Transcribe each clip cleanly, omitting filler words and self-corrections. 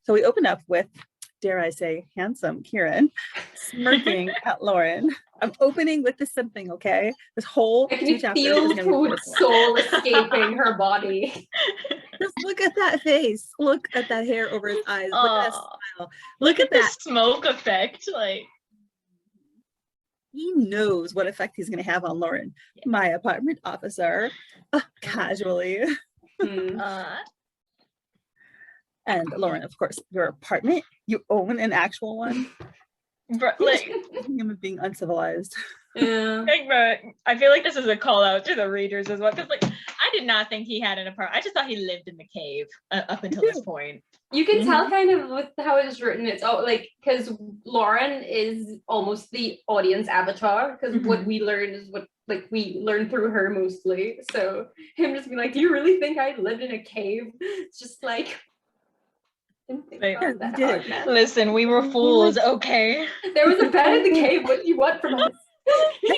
So we open up with, dare I say, handsome Kieran smirking at Lauren. I'm opening with this something, okay? This whole I can 2 chapters feel is gonna be Fwoot's soul escaping her body. Just look at that face. Look at that hair over his eyes. Look at that smile. Look at the that smoke effect. Like, he knows what effect he's going to have on Lauren. Yeah. My apartment officer, casually. And Lauren, of course, your apartment, you own an actual one. But like, him being uncivilized. Yeah. I feel like this is a call out to the readers as well, because like I did not think he had an apartment. I just thought he lived in the cave up until this point. You can tell kind of with how it's written. It's all like, because Lauren is almost the audience avatar, because what we learn is what like we learn through her mostly. So him just being like, "Do you really think I lived in a cave?" It's just like. Listen, we were fools, okay? There was a bed in the cave. What do you want from us?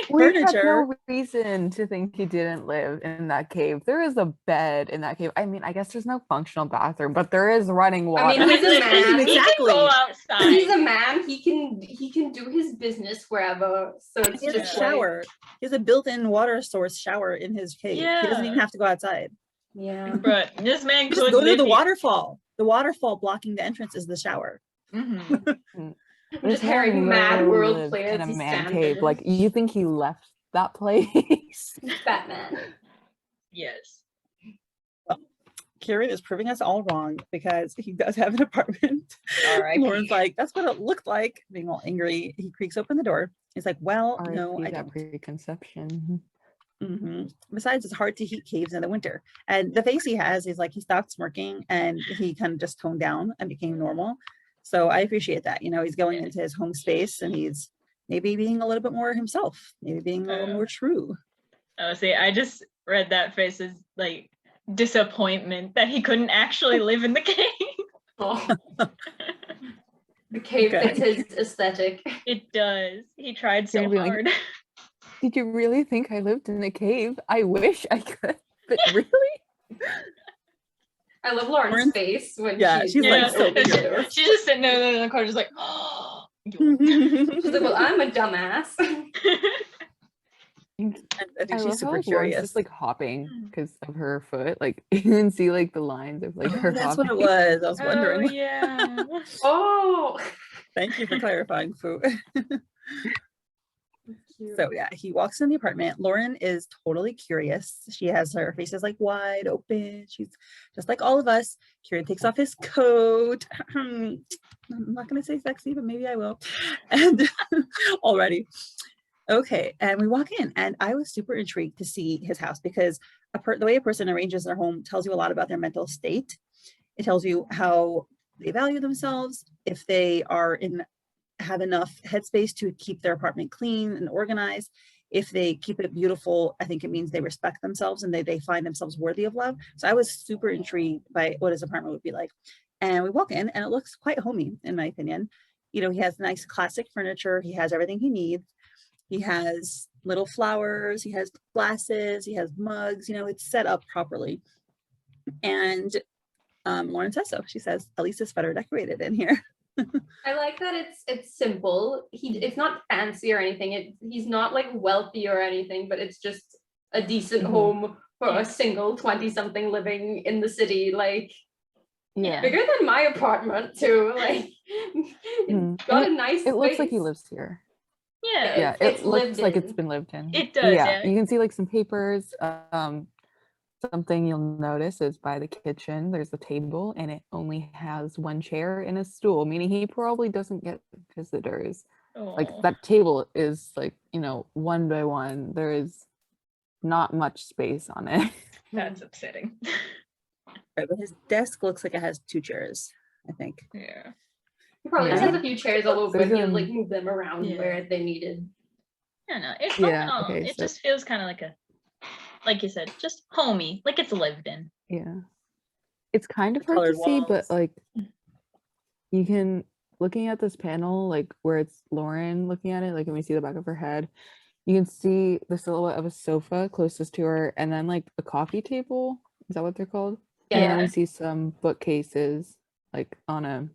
We have no reason to think he didn't live in that cave. There is a bed in that cave. I mean, I guess there's no functional bathroom, but there is running water. I mean, he's a man. Exactly. He can go outside. He's a man. He can do his business wherever. So it's he just has a shower. He has a built-in water source shower in his cave. Yeah. He doesn't even have to go outside. Yeah. But this man could just go to the here. waterfall. The waterfall blocking the entrance is the shower. I'm just hearing mad world players in a man cave. Like, you think he left that place? Batman. Yes. Well, Kieran is proving us all wrong because he does have an apartment. All right. Lauren's like, that's what it looked like. Being all angry, he creaks open the door. He's like, well, no, I don't. Preconception. Besides, it's hard to heat caves in the winter. And the face he has is like he stopped smirking and he kind of just toned down and became normal. So I appreciate that. You know, he's going into his home space and he's maybe being a little bit more himself, maybe being a little more true. Oh, see, I just read that face as like disappointment that he couldn't actually live in the cave. Oh. The cave fits his aesthetic. It does. He tried so hard. Like, did you really think I lived in a cave? I wish I could, but really? I love Lauren's face when she's like so she's just sitting there in the car, just like, oh. She's like, well, I'm a dumbass. I think she's super curious. Just like hopping because of her foot. Like you can see like the lines of like her. That's hopping. what it was. I was wondering. Oh, yeah. Oh. Thank you for clarifying, Fwoot. So yeah, he walks in the apartment. Lauren is totally curious. She has her face is like wide open. She's just like all of us. Kieran takes off his coat. I'm not gonna say sexy, but maybe I will. And already. Okay, and we walk in, and I was super intrigued to see his house because the way a person arranges their home tells you a lot about their mental state. It tells you how they value themselves, if they have enough headspace to keep their apartment clean and organized. If they keep it beautiful, I think it means they respect themselves and they find themselves worthy of love. So I was super intrigued by what his apartment would be like. And we walk in and it looks quite homey, in my opinion. You know, he has nice classic furniture. He has everything he needs. He has little flowers. He has glasses. He has mugs. You know, it's set up properly. And Lauren says so. She says, at least it's better decorated in here. I like that it's simple. It's not fancy or anything. He's not like wealthy or anything, but it's just a decent home for a single 20-something living in the city. Like, bigger than my apartment too. Like, it's got a nice. It looks like he lives here. Yeah, it looks like it's been lived in. It does. Yeah, you can see like some papers. Something you'll notice is by the kitchen, there's a table and it only has one chair and a stool, meaning he probably doesn't get visitors. Like that table is like, you know, one by one. There is not much space on it. That's upsetting. Right, but his desk looks like it has 2 chairs, I think. Yeah. He probably just has a few chairs all over and he'll like move them around where they needed. I don't know. It just feels kind of like like you said, just homey, like it's lived in. Yeah. It's kind of hard to see, but like you can, looking at this panel, like where it's Lauren looking at it, like when we see the back of her head, you can see the silhouette of a sofa closest to her and then like a coffee table. Is that what they're called? Yeah. And then we see some bookcases like on a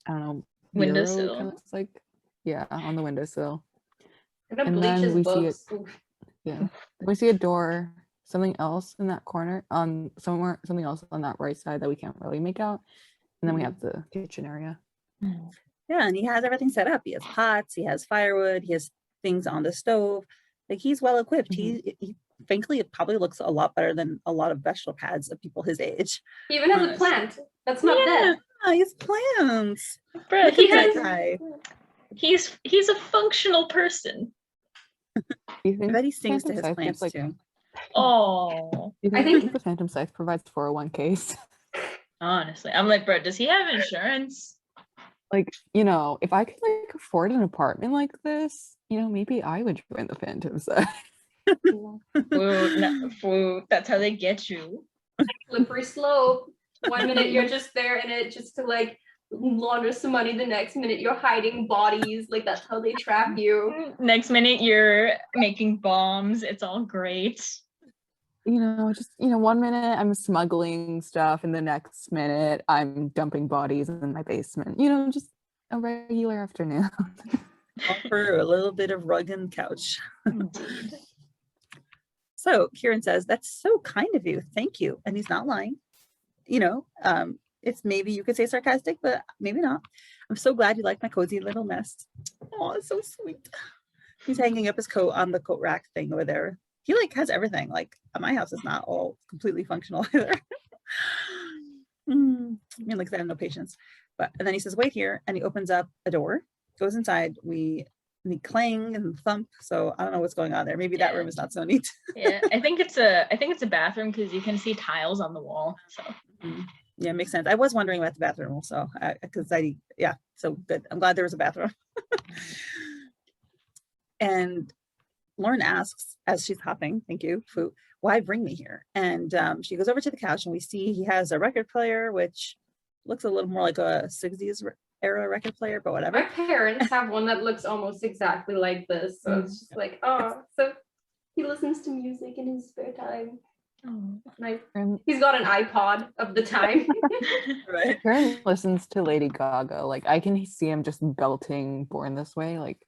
I don't know, bureau, Windowsill. kind of looks like. Yeah, on the windowsill. I'm gonna And bleach then his we see books. Yeah, we see a door, something else in that corner, something else on that right side that we can't really make out. And then we have the kitchen area. Yeah, and he has everything set up. He has pots, he has firewood, he has things on the stove. Like he's well equipped. He frankly, it probably looks a lot better than a lot of vegetable pads of people his age. He even has a Honestly. plant that's not Yeah. dead. Oh, he has plants. Bro, Look he at that has. guy. He's a functional person. Do you I think bet he sings to Phantom his Scythe plants gets, too. Oh, do you I think think- the Phantom Scythe provides 401ks? honestly, I'm like, bro, does he have insurance? Like, you know, if I could like afford an apartment like this, you know, maybe I would join the Phantom Scythe. Fwoot, that's how they get you. Slippery slope. 1 minute you're just there in it just to like launder some money. The next minute you're hiding bodies. Like that's how they trap you. Next minute, you're making bombs. It's all great. You know, just, you know, 1 minute I'm smuggling stuff and the next minute I'm dumping bodies in my basement. You know, just a regular afternoon. Offer a little bit of rug and couch. Indeed. So Kieran says, "That's so kind of you. Thank you." And he's not lying. You know, it's maybe you could say sarcastic, but maybe not. I'm so glad you like my cozy little nest. Oh, it's so sweet. He's hanging up his coat on the coat rack thing over there. He like has everything. Like my house is not all completely functional either. I mean, like I have no patience. But and then he says, "Wait here," and he opens up a door, goes inside. We clang and thump. So I don't know what's going on there. Maybe that room is not so neat. Yeah, I think it's a bathroom because you can see tiles on the wall. So Yeah, makes sense. I was wondering about the bathroom also, because so good. I'm glad there was a bathroom. And Lauren asks, as she's hopping, thank you, Fwoot, "Why bring me here?" And she goes over to the couch and we see he has a record player, which looks a little more like a 60s era record player, but whatever. My parents have one that looks almost exactly like this. So it's just like, oh, so he listens to music in his spare time. And He's got an iPod of the time. Right. Karen listens to Lady Gaga. Like I can see him just belting Born This Way, like,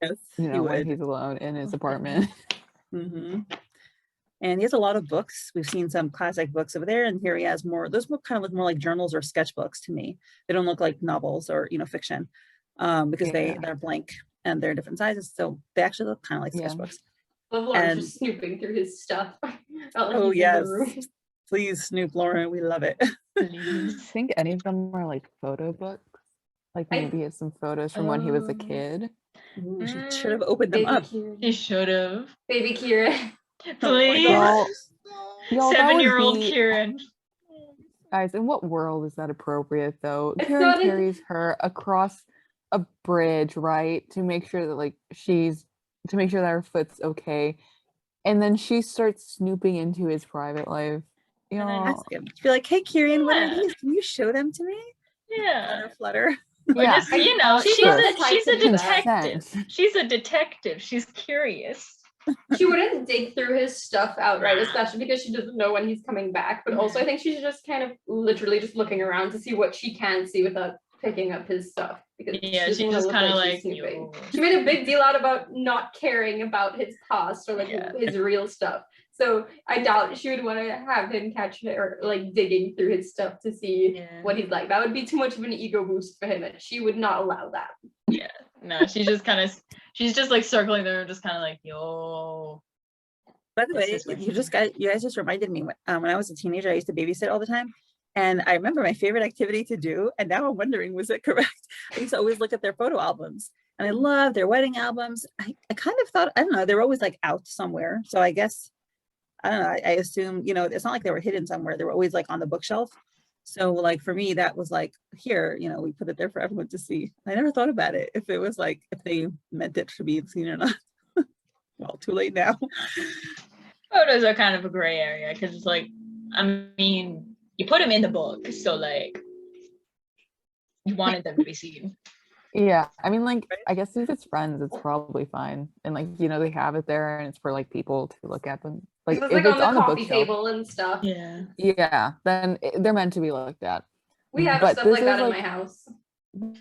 Yes, you he know, when would. he's alone in his apartment. And he has a lot of books. We've seen some classic books over there, and here he has more. Those books kind of look more like journals or sketchbooks to me. They don't look like novels or fiction, because they're blank and they're different sizes. So they actually look kind of like sketchbooks. Love Lauren And- just snooping through his stuff. Felt like Oh he's in the yes, room. please snoop, Lauren. We love it. I think any of them are like photo books. Like maybe it's some photos from when he was a kid. Ooh, she should have opened them Baby up. Kieran. he should have. Baby Kieran. Please, Y'all, that would 7-year-old be- Kieran. Guys, in what world is that appropriate though? It's Kieran not in- carries her across a bridge, right? To make sure that that her foot's okay. And then she starts snooping into his private life. You And then know, Ask him. Be like, "Hey, Kieran, what are Yeah. these? Can you show them to me?" Yeah. Flutter. Or yeah. just, you know, She's she's not a the type she's to a do that. detective. Consent. She's a detective. She's curious. She wouldn't dig through his stuff outright, especially because she doesn't know when he's coming back. But also, I think she's just kind of literally just looking around to see what she can see without picking up his stuff. Because she Yeah, doesn't she's wanna just look kind of she's like, snooping. yo. She made a big deal out about not caring about his past or like Yeah. his real stuff. So I doubt she would want to have him catch her like digging through his stuff to see Yeah. what he's like. That would be too much of an ego boost for him, and she would not allow that. No, she's just like circling there, just kind of like, yo. By the This way, is what you guys just reminded me when I was a teenager, I used to babysit all the time. And I remember my favorite activity to do, and now I'm wondering, was it correct? I used to always look at their photo albums, and I love their wedding albums. I kind of thought, I don't know, they were always like out somewhere. So I guess, I don't know, I assume, it's not like they were hidden somewhere. They were always like on the bookshelf. So like for me, that was like, here, we put it there for everyone to see. I never thought about it, if it was like, if they meant it to be seen or not. Well, too late now. Photos are kind of a gray area because it's like, I mean, you put them in the book, so like, you wanted them to be seen. Yeah, I mean, like, I guess if it's friends, it's probably fine. And like, they have it there and it's for like people to look at them. Like, It's if like it's on the on the coffee bookshelf, table and stuff. Yeah. yeah, then they're meant to be looked at. We have But stuff this like that is in like- my house.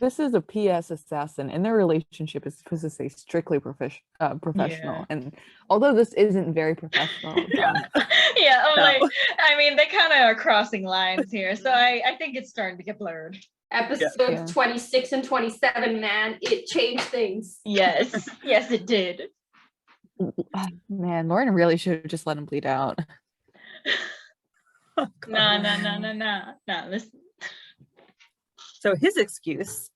This is a PS assassin, and their relationship is supposed to say strictly professional. Yeah. And although this isn't very professional, Yeah. Yeah, I'm No. like, I mean, they kind of are crossing lines here, so I think it's starting to get blurred. Episodes Yeah. 26 and 27, man, it changed things. Yes, yes, it did. man, Lauren really should have just let him bleed out. Oh, God. Nah. Listen. So his excuse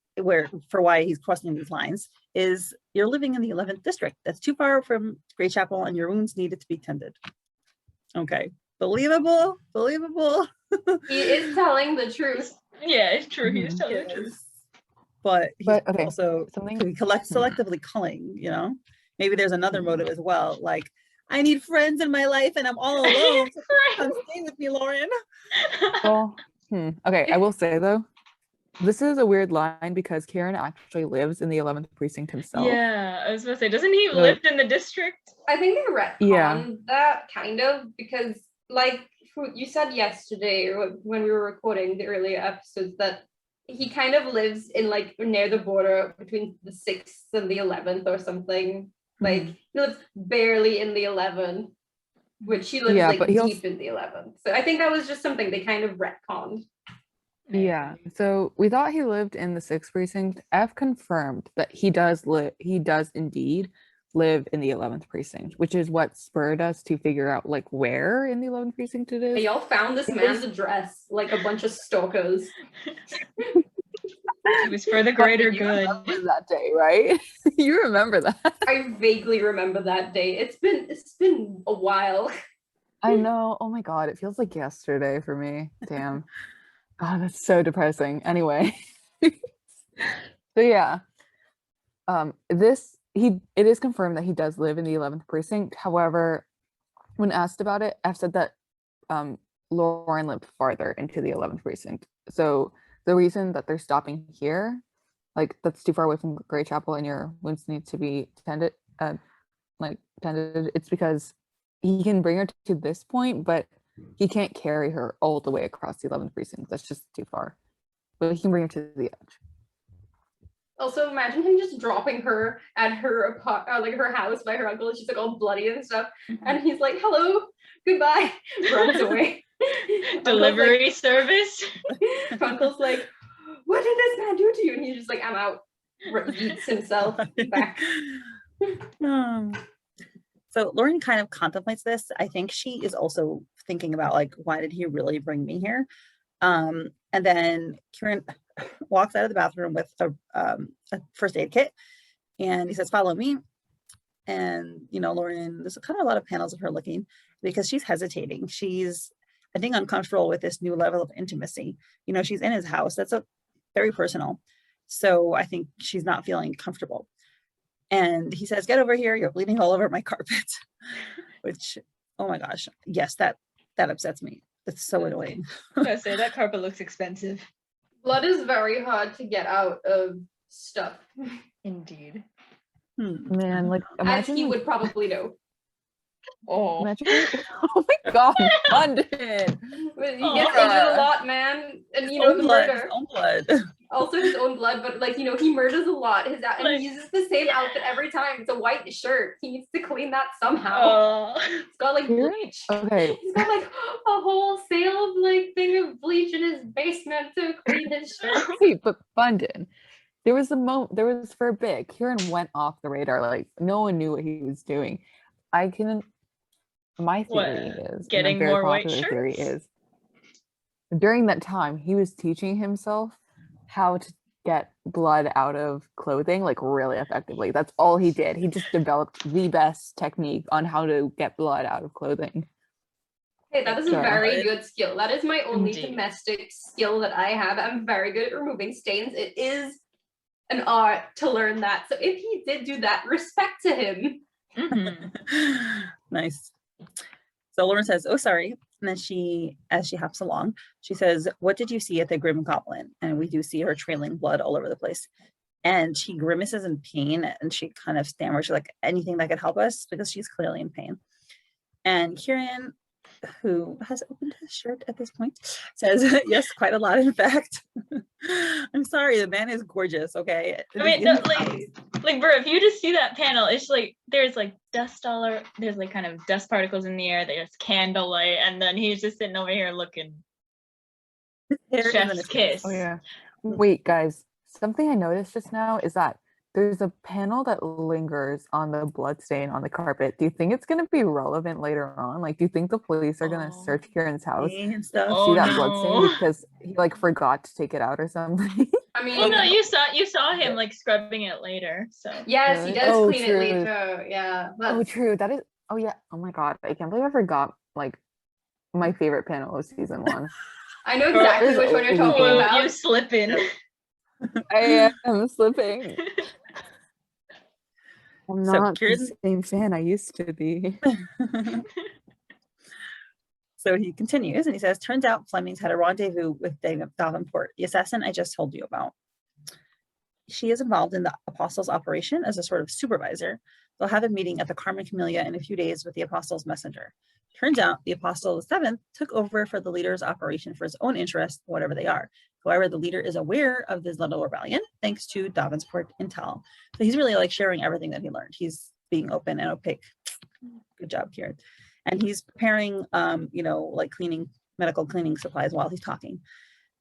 for why he's crossing these lines is you're living in the 11th district. That's too far from 𝗏𝗃𝗃𝗃 and your wounds needed to be tended. Okay. Believable. He is telling the truth. Yeah, it's true. He is telling the Yes. truth. But he's But, okay, also something- could be selectively culling, you know? Maybe there's another motive as well. Like, I need friends in my life and I'm all alone. So come stay with me, Lauren. Well, okay, I will say though, this is a weird line because Kieran actually lives in the 11th precinct himself. Yeah, I was gonna say, doesn't he So- live in the district? I think they retconned Yeah. that kind of because, like you said yesterday or when we were recording the earlier episodes, that he kind of lives in like near the border between the 6th and the 11th or something. Like he lives barely in the 11th, which he lives Yeah, like but he deep also- in the 11th. So I think that was just something they kind of retconned. Yeah, so we thought he lived in the 6th precinct. F confirmed that he does indeed live in the 11th precinct, which is what spurred us to figure out like where in the 11th precinct it They is. all found this It man's was- address like a bunch of stalkers. It was for the greater You good. remember that day, right? You remember that. I vaguely remember that day. It's been a while. I know. Oh my God, it feels like yesterday for me. Damn. Oh, that's so depressing. Anyway. So yeah. It is confirmed that he does live in the 11th precinct. However, when asked about it, F said that Lauren lived farther into the 11th precinct. So the reason that they're stopping here, like that's too far away from 𝗏𝗃𝗃𝗃 and your wounds need to be tended, it's because he can bring her to this point, but he can't carry her all the way across the 11th precinct. That's just too far. But he can bring her to the edge. Also, imagine him just dropping her at her like her house by her uncle. She's like all bloody and stuff, and he's like, "Hello, goodbye," runs away. Delivery service. Uncle's like, "What did this man do to you?" And he's just like, "I'm out." Yeets himself back. So Lauren kind of contemplates this. I think she is also thinking about like, why did he really bring me here? And then Kieran walks out of the bathroom with a first aid kit, and he says, "Follow me." And Lauren, there's kind of a lot of panels of her looking because she's hesitating. She's, I think, uncomfortable with this new level of intimacy. She's in his house. That's very personal. So I think she's not feeling comfortable. And he says, "Get over here. You're bleeding all over my carpet," which, oh my gosh, yes, that upsets me. It's so annoying. I was gonna say that carpet looks expensive. Blood is very hard to get out of stuff, Indeed. Man, like as imagine he like, would probably know. Oh. imagine oh my God, Bundin. But he Oh, gets injured a lot, man, and the Own blood, murder. his own blood. Also his own blood, but like he murders a lot. And Like- he uses the same outfit every time. It's a white shirt. He needs to clean that somehow. Oh. It's got like Kieran? bleach. Okay, He's got like a whole sale of like thing of bleach in his basement to clean his shirt. wait, but Bundin, there was for a bit, Kieran went off the radar. Like no one knew what he was doing. My theory What, is, and a getting very more white popular theory shirts? is, during that time, he was teaching himself how to get blood out of clothing like really effectively. That's all he did. He just developed the best technique on how to get blood out of clothing. Hey, that is a Sure. very good skill. That is my only Indeed. domestic skill that I have. I'm very good at removing stains. It is an art to learn that. So if he did do that, respect to him. Mhm. Nice. So Lauren says, "Oh, sorry." And then as she hops along, she says, "What did you see at the Grim Goblin?" And we do see her trailing blood all over the place. And she grimaces in pain and she kind of stammers. She's like, "Anything that could help us," because she's clearly in pain. And Kieran who has opened his shirt at this point, says, yes, quite a lot, in fact. I'm sorry, the man is gorgeous, okay? I mean, no, like, bro, if you just see that panel, it's like, there's like dust there's like kind of dust particles in the air, there's candlelight, and then he's just sitting over here looking chef's kiss. Oh yeah. Wait, guys, something I noticed just now is that there's a panel that lingers on the blood stain on the carpet. Do you think it's going to be relevant later on? Like, do you think the police are going to search Kieran's house and stuff. Oh, see that blood no. stain because he like forgot to take it out or something? I mean, Well, no, you saw him like scrubbing it later, so. yes, he Really? does Oh, clean true. it later. Yeah. Oh, That's, true. That is. Oh yeah. Oh my god, I can't believe I forgot like my favorite panel of season 1. I know exactly There's which one you're talking Oh, about. you slipping. I am slipping. I'm So not Kieran- the same fan I used to be. So he continues and he says, turns out Fleming's had a rendezvous with 𝗪𝗯𝗃𝗃, the assassin I just told you about. She is involved in the Apostles' operation as a sort of supervisor. They'll have a meeting at the 𝗲𝗏 in a few days with the Apostles' messenger. Turns out the Apostle VII took over for the leader's operation for his own interests, whatever they are. However, the leader is aware of this little rebellion thanks to 𝗪𝗯𝗃𝗃 intel. So he's really like sharing everything that he learned. He's being open and opaque. Good job, Kieran. And he's preparing, like medical cleaning supplies while he's talking.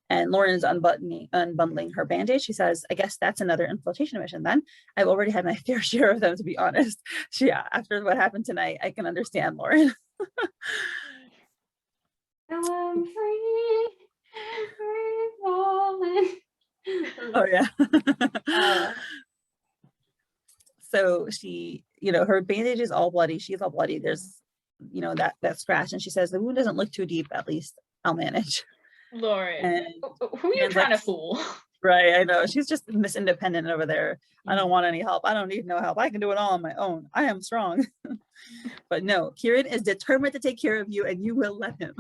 And Lauren's unbundling her bandage. She says, I guess that's another infiltration mission then. I've already had my fair share of them, to be honest. Yeah, after what happened tonight, I can understand Lauren. I'm free falling. Oh, yeah. Uh, So she, her bandage is all bloody. She's all bloody. There's, that scratch. And she says, the wound doesn't look too deep, at least. I'll manage. Lauren, And who are you Kieran's trying like, to fool? Right, I know. She's just Miss Independent over there. I don't want any help. I don't need no help. I can do it all on my own. I am strong. But no, Kieran is determined to take care of you and you will let him.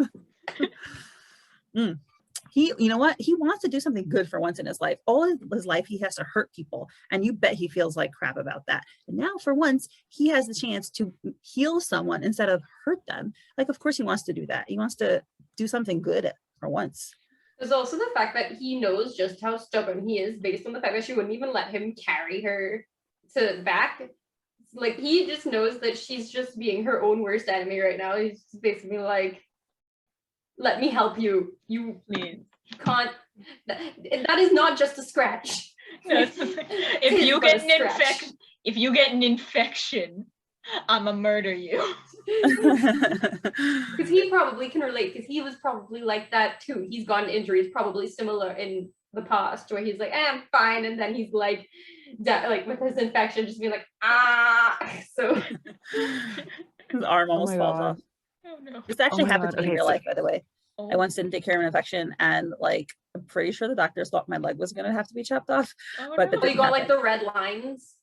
He, you know what? He wants to do something good for once in his life. All his life, he has to hurt people. And you bet he feels like crap about that. And now for once, he has the chance to heal someone instead of hurt them. Like, of course he wants to do that. He wants to do something good for once. There's also the fact that he knows just how stubborn he is based on the fact that she wouldn't even let him carry her to back. Like, he just knows that she's just being her own worst enemy right now. He's basically like, let me help you. You can't. That is not just a scratch. No, if you get an infection, I'ma murder you. Because he probably can relate, because he was probably like that too. He's gotten injuries probably similar in the past where he's like, I'm fine, and then he's like with his infection just being like, so his arm almost falls off. Oh no. This actually my happened God. to me in Okay, real so- life, by the way. I once didn't take care of an infection, and like I'm pretty sure the doctors thought my leg was gonna have to be chopped off. Oh, But no. the you got like the red lines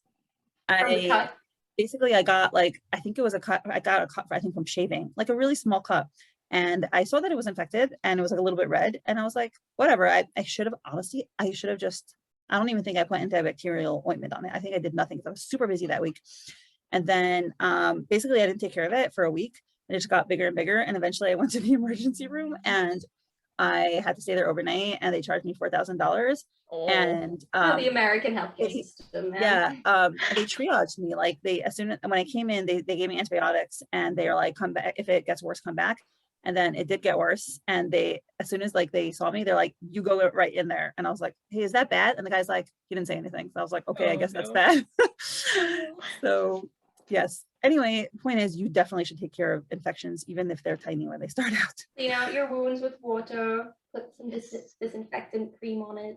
from the cut. Basically I got like, I think it was a cut. I got a cut, I think, from shaving, like a really small cut. And I saw that it was infected and it was like a little bit red. And I was like, whatever. I should have just, I don't even think I put antibacterial ointment on it. I think I did nothing because I was super busy that week. And then basically I didn't take care of it for a week. And it just got bigger and bigger. And eventually I went to the emergency room and I had to stay there overnight and they charged me $4,000. Oh. And The American healthcare system, man. they triaged me. Like when I came in, they gave me antibiotics and they were like, come back, if it gets worse, come back. And then it did get worse. And as soon as like they saw me, they're like, you go right in there. And I was like, hey, is that bad? And the guy's like, he didn't say anything. So I was like, okay, I guess that's bad. So yes. Anyway, point is, you definitely should take care of infections, even if they're tiny when they start out. Clean out your wounds with water, put some disinfectant cream on it.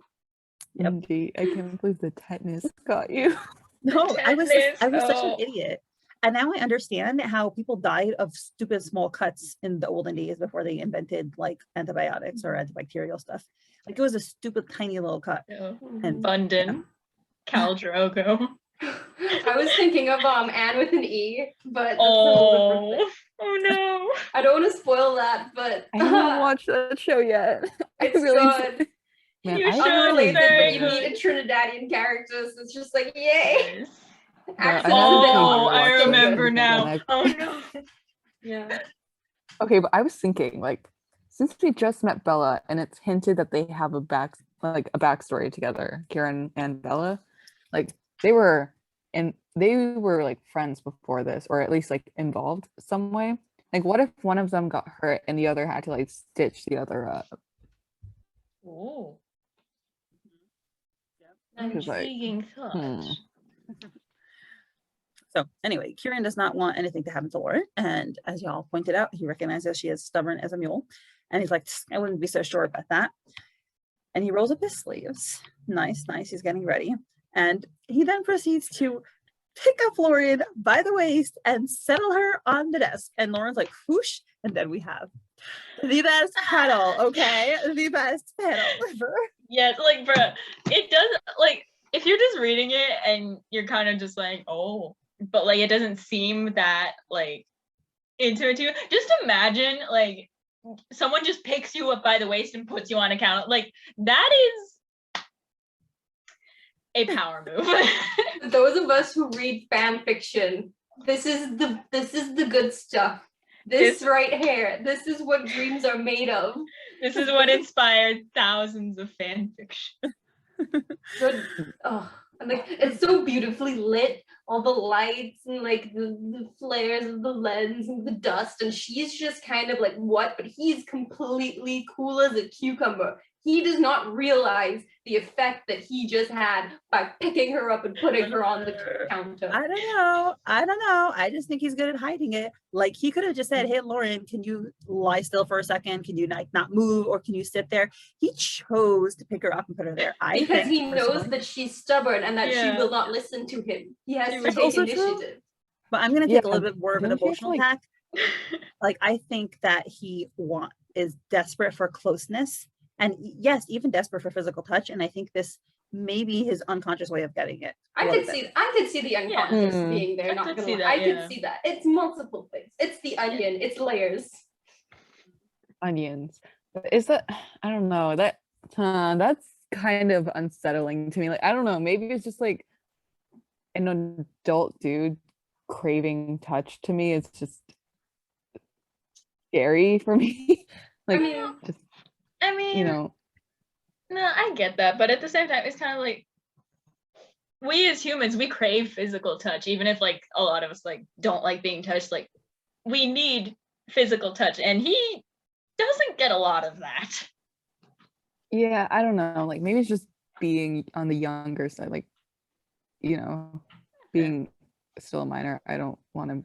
Yep. Indeed, I can't believe the tetanus got you. No, I was such an Oh. idiot. And now I understand how people died of stupid small cuts in the olden days before they invented like antibiotics or antibacterial stuff. Like it was a stupid tiny little cut. And Bundin, 𝗪𝗃𝗃𝗃. I was thinking of Anne with an E, but Oh no. I don't want to spoil that, but I haven't watched that show yet. it's really good. Man, You I should. haven't Unrelated, but you very meet a Trinidadian character, so it's just like, yay! I Accents haven't and Oh, all, I so good. remember now. Pandemic. Oh no. Yeah. Okay, but I was thinking, like, since we just met Bella and it's hinted that they have a backstory together, Kieran and Bella, like they were like friends before this, or at least like involved some way. Like, what if one of them got hurt and the other had to like stitch the other up? Ooh. Yep. Because, like, Intriguing thought. So anyway, Kieran does not want anything to happen to Lauren. And as y'all pointed out, he recognizes she is stubborn as a mule. And he's like, I wouldn't be so sure about that. And he rolls up his sleeves. Nice. He's getting ready. And he then proceeds to pick up Lauren by the waist and settle her on the desk. And Lauren's like, whoosh. And then we have the best panel, okay? The best panel ever. Yes, like, bruh, it does, like, if you're just reading it and you're kind of just like, oh, but like it doesn't seem that like intimate to you. Just imagine like someone just picks you up by the waist and puts you on a counter. Like that is a power move. Those of us who read fan fiction, this is the good stuff. This right here, this is what dreams are made of. This is what inspired thousands of fan fiction. Good. Oh, and like it's so beautifully lit, all the lights and like the flares of the lens and the dust, and she's just kind of like what, but he's completely cool as a cucumber. He does not realize the effect that he just had by picking her up and putting her on the counter. I don't know. I just think he's good at hiding it. Like he could have just said, hey, Lauren, can you lie still for a second? Can you not move, or can you sit there? He chose to pick her up and put her there. Because he knows that she's stubborn and that she will not listen to him. He has to take initiative. But I'm going to take a little bit more of an Don't you emotional like- tack. Like I think that he is desperate for closeness. And yes, even desperate for physical touch. And I think this may be his unconscious way of getting it. I could see the unconscious being there. I Not could gonna see lie. that, I yeah. could see that. It's multiple things. It's the onion. It's layers. Onions. Is that, I don't know, that's kind of unsettling to me. Like, I don't know, maybe it's just like an adult dude craving touch. To me, it's just scary for me. Like, I mean, you know, no, I get that, but at the same time, it's kind of like we as humans, we crave physical touch, even if like a lot of us like don't like being touched. Like we need physical touch, and he doesn't get a lot of that. yeah, I don't know, like maybe it's just being on the younger side, like, you know, being still a minor. I don't want to,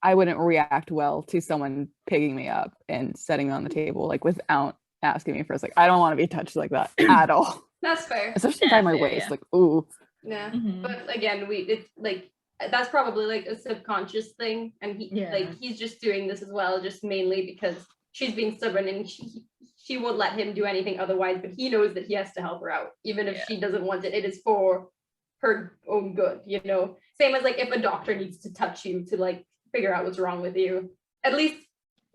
I wouldn't react well to someone picking me up and setting me on the table like without asking me first. Like, I don't want to be touched like that at all. That's fair. Especially Yeah, by my fair, waist. yeah. Like, ooh. Yeah. Mhm. But again, it's like that's probably like a subconscious thing, and he's just doing this as well, just mainly because she's being stubborn and she won't let him do anything otherwise. But he knows that he has to help her out, even if she doesn't want it. It is for her own good, you know. Same as like if a doctor needs to touch you to like figure out what's wrong with you, at least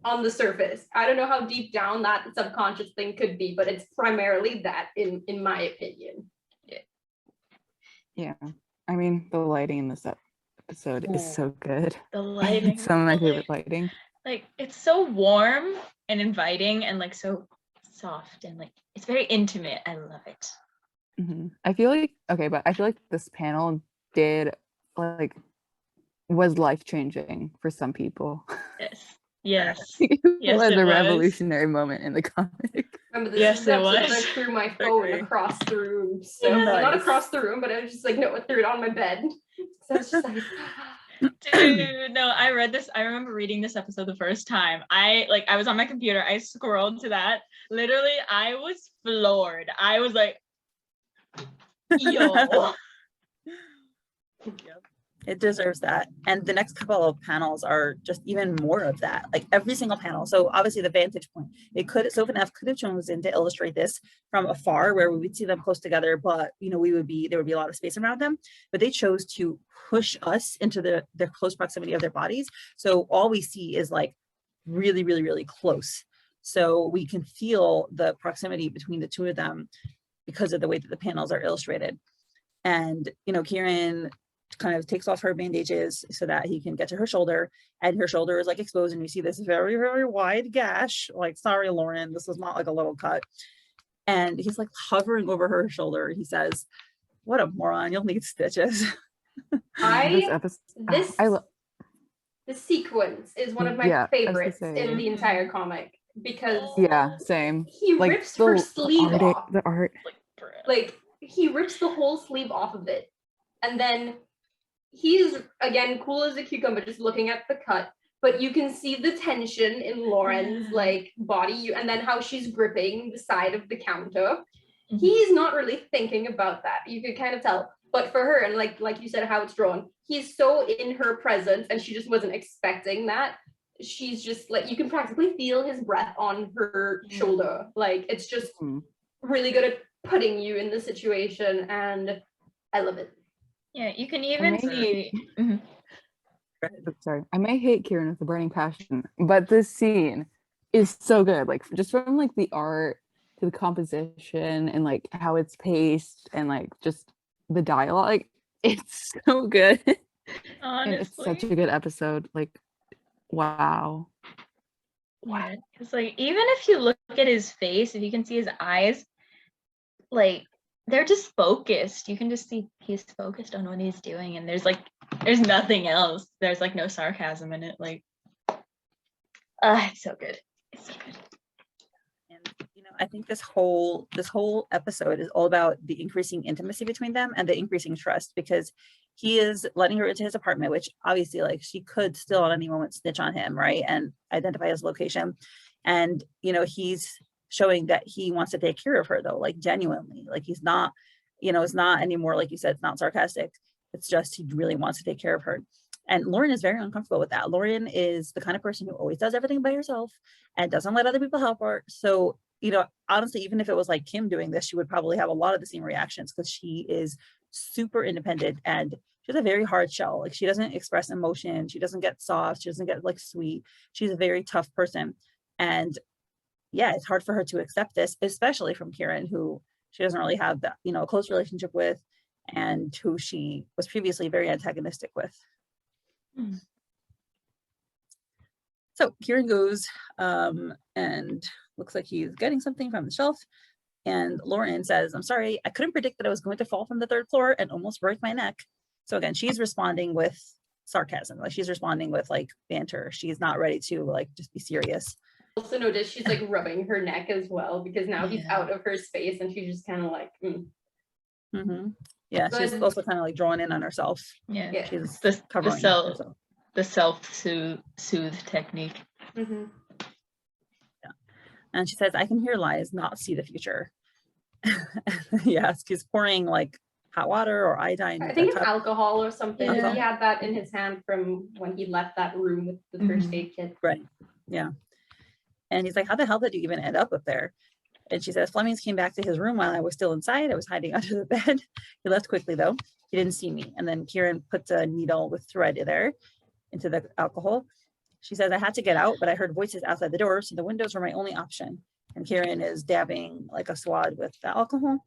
on the surface. I don't know how deep down that subconscious thing could be, but it's primarily that in my opinion. Yeah. I mean, the lighting in this episode is so good. The lighting, It's some of my favorite lighting. like it's so warm and inviting, and like so soft, and like it's very intimate. I love it. I feel like, okay, but I feel like this panel was life-changing for some people. Yes. It Yes, was it a was. revolutionary moment in the comic. Remember this Yes, is it the episode was. that I threw my phone across the room. So Nice. not across the room, but I was just like, no, I threw it on my bed. So I was just like, Dude, no, I read this. I remember reading this episode the first time. I was on my computer. I scrolled to that. Literally, I was floored. I was like, yo. It deserves that. And the next couple of panels are just even more of that, like every single panel. So obviously the vantage point, Soph and F could have chosen to illustrate this from afar where we would see them close together, but you know, there would be a lot of space around them, but they chose to push us into their close proximity of their bodies. So all we see is like really, really, really close. So we can feel the proximity between the two of them because of the way that the panels are illustrated. And, you know, Kieran kind of takes off her bandages so that he can get to her shoulder, and her shoulder is like exposed, and you see this very, very wide gash. Like, sorry, Lauren, this was not like a little cut. And he's like hovering over her shoulder. He says, what a moron, you'll need stitches. This sequence is one of my favorites in the entire comic, because same. He rips her sleeve off. The art. Like, he rips the whole sleeve off of it, and then he's again cool as a cucumber, just looking at the cut. But you can see the tension in Lauren's like body, and then how she's gripping the side of the counter. He's not really thinking about that. You could kind of tell. But for her, and like you said, how it's drawn, he's so in her presence, and she just wasn't expecting that. She's just like, you can practically feel his breath on her shoulder. Like, it's just really good at putting you in the situation, and I love it. Yeah, you can even see. Sorry, I may hate Kieran with a burning passion, but this scene is so good. Like, just from like the art to the composition and like how it's paced and like just the dialogue, it's so good. And it's such a good episode. Like, wow. Yeah, because like, even if you look at his face, if you can see his eyes, like, they're just focused. You can just see he's focused on what he's doing, and there's nothing else. There's like no sarcasm in it. Like, it's so good. It's so good. And I think this whole episode is all about the increasing intimacy between them and the increasing trust, because he is letting her into his apartment, which obviously, like, she could still at any moment snitch on him, right, and identify his location. And he's showing that he wants to take care of her, though, like, genuinely. Like, he's not, it's not anymore, like you said, it's not sarcastic. It's just he really wants to take care of her. And Lauren is very uncomfortable with that. Lauren is the kind of person who always does everything by herself and doesn't let other people help her. So, honestly, even if it was like Kim doing this, she would probably have a lot of the same reactions, because she is super independent and she has a very hard shell. Like, she doesn't express emotion. She doesn't get soft. She doesn't get like sweet. She's a very tough person. And yeah, it's hard for her to accept this, especially from Kieran, who she doesn't really have that, a close relationship with, and who she was previously very antagonistic with. So Kieran goes and looks like he's getting something from the shelf. And Lauren says, I'm sorry, I couldn't predict that I was going to fall from the 3rd floor and almost break my neck. So again, she's responding with sarcasm. Like, she's responding with like banter. She's not ready to like just be serious. Also notice she's like rubbing her neck as well, because now he's out of her space, and she's just kind of like, Yeah, she's also kind of like drawing in on herself. Yeah, she's covering herself. The self-soothe technique. Yeah. And she says, I can hear lies, not see the future. Yes, he's pouring like hot water or iodine. I think it's alcohol or something. Yeah. He had that in his hand from when he left that room with the first aid kit. Right. Yeah. And he's like, how the hell did you even end up there? And she says, Flemings came back to his room while I was still inside. I was hiding under the bed. He left quickly, though. He didn't see me. And then Kieran puts a needle with thread there into the alcohol. She says, I had to get out, but I heard voices outside the door, so the windows were my only option. And Kieran is dabbing like a swab with the alcohol,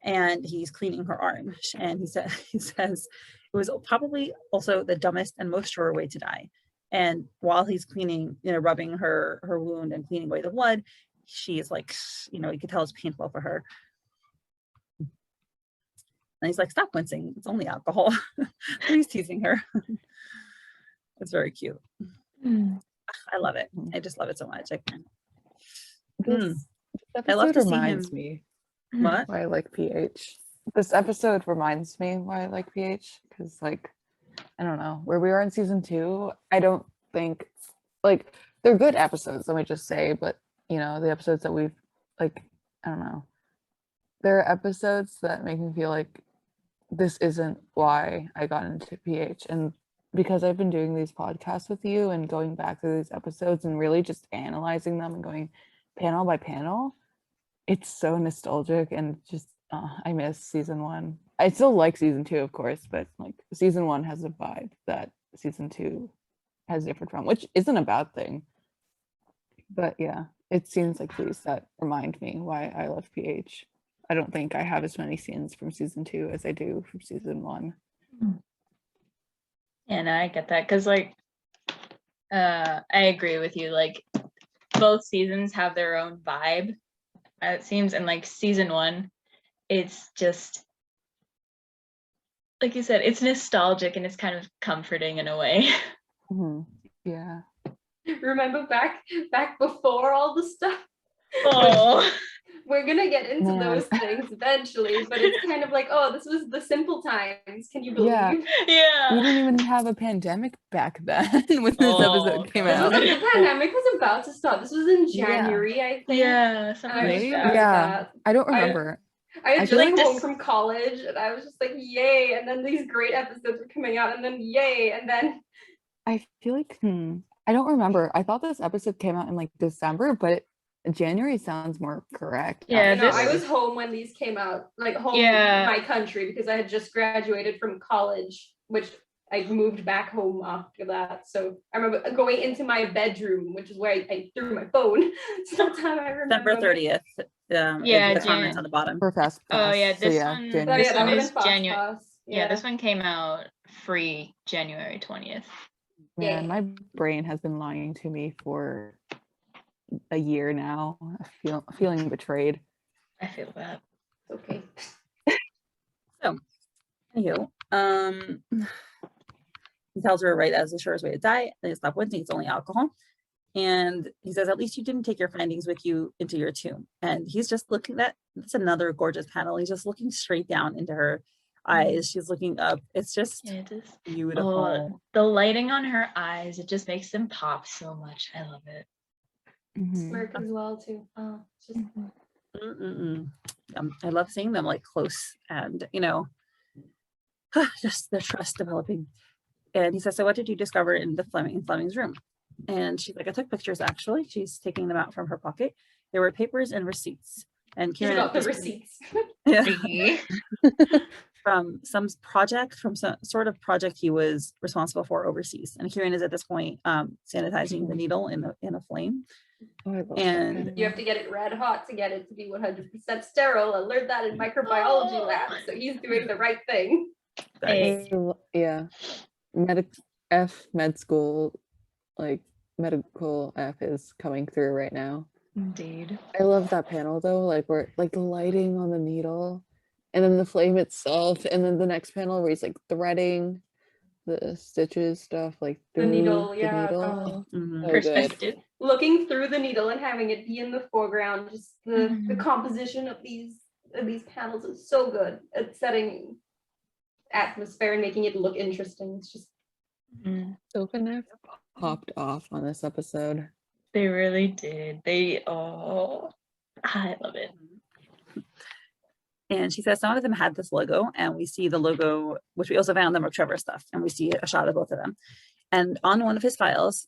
and he's cleaning her arm. And he says it was probably also the dumbest and most sure way to die. And while he's cleaning, rubbing her wound and cleaning away the blood, she is like, you could tell it's painful for her. And he's like, stop wincing. It's only alcohol. He's teasing her. It's very cute. I love it. I just love it so much. I love to see him. Me what? Why I like PH. This episode reminds me why I like PH, because like, I don't know, where we are in season 2, I don't think, like, they're good episodes, let me just say, but the episodes that we've, like, I don't know, there are episodes that make me feel like this isn't why I got into PH. And because I've been doing these podcasts with you and going back through these episodes and really just analyzing them and going panel by panel, it's so nostalgic, and just I miss season 1. I still like season 2, of course, but like season 1 has a vibe that season 2 has different from, which isn't a bad thing. But yeah, it seems like these that remind me why I love PH. I don't think I have as many scenes from season 2 as I do from season 1. And I get that because like I agree with you. Like both seasons have their own vibe, it seems, and like season 1, it's just like you said, it's nostalgic and it's kind of comforting in a way. Yeah. Remember back before all the stuff? Oh, We're gonna get into Man. those things eventually, but it's kind of like, oh, this was the simple times. Can you believe? Yeah. yeah. We didn't even have a pandemic back then when this Oh, episode came God. This was out. like the pandemic was about to stop. This was in Yeah. January, I think. Yeah, And something I like just Maybe? remember Yeah. that. I don't remember. I had I just feel like come home this- from college and I was just like, yay, and then these great episodes were coming out, and then yay, and then I feel like I don't remember. I thought this episode came out in like December, but January sounds more correct. Yeah, you know, I actually. was home when these came out, like home Yeah. in my country, because I had just graduated from college, which I moved back home after that. So I remember going into my bedroom, which is where I threw my phone. So that's how I remember. December 30th. Yeah, The comments Jan. on the bottom. For Fast Oh Pass. yeah, So this yeah, one. Oh January. This yeah, that one would have is been Fast January. Pass. Yeah, this one came out free January 20th. Man, Yeah. my brain has been lying to me for a year now. Feeling betrayed. I feel that. Okay. Anywho, he tells her right as the surest way to die, and stop wincing, it's only alcohol. And he says, at least you didn't take your findings with you into your tomb. And he's just looking that's another gorgeous panel. He's just looking straight down into her eyes. She's looking up. It's just Yeah, it is. beautiful. Oh, the lighting on her eyes, it just makes them pop so much. I love it. Smirk as well too. Oh, it's just I love seeing them like close and, just the trust developing. And he says, so what did you discover in Fleming's room? And she's like, I took pictures actually. She's taking them out from her pocket. There were papers and receipts. And she's Kieran got the receipts. Yeah, from some sort of project he was responsible for overseas. And Kieran is at this point sanitizing the needle in a flame. Oh, I love And that. You have to get it red hot to get it to be 100% sterile. I learned that in microbiology lab. So he's doing the right thing. Hey. Yeah. Med school, like medical F is coming through right now. Indeed. I love that panel though, like where like the lighting on the needle and then the flame itself, and then the next panel where he's like threading the stitches stuff like The through needle, the yeah. needle. Mhm. So good. Perspective. Looking through the needle and having it be in the foreground, just the composition of these panels is so good at setting atmosphere and making it look interesting. It's just Soap and F popped off on this episode. They really did. I love it. And she says some of them had this logo, and we see the logo, which we also found them of Trevor's stuff, and we see a shot of both of them. And on one of his files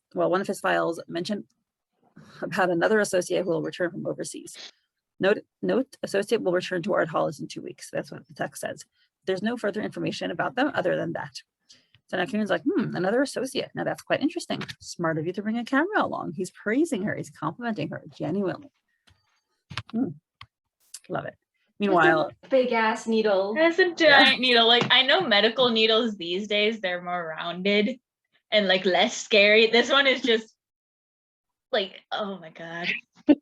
mentioned about another associate who will return from overseas. Note, associate will return to Art Hall in 2 weeks. That's what the text says. There's no further information about them other than that. So now Kieran's like, another associate. Now that's quite interesting. Smart of you to bring a camera along. He's praising her. He's complimenting her genuinely. Love it. Meanwhile, big ass needle. It's a giant needle. Like I know medical needles these days, they're more rounded and like less scary. This one is just like, oh my God.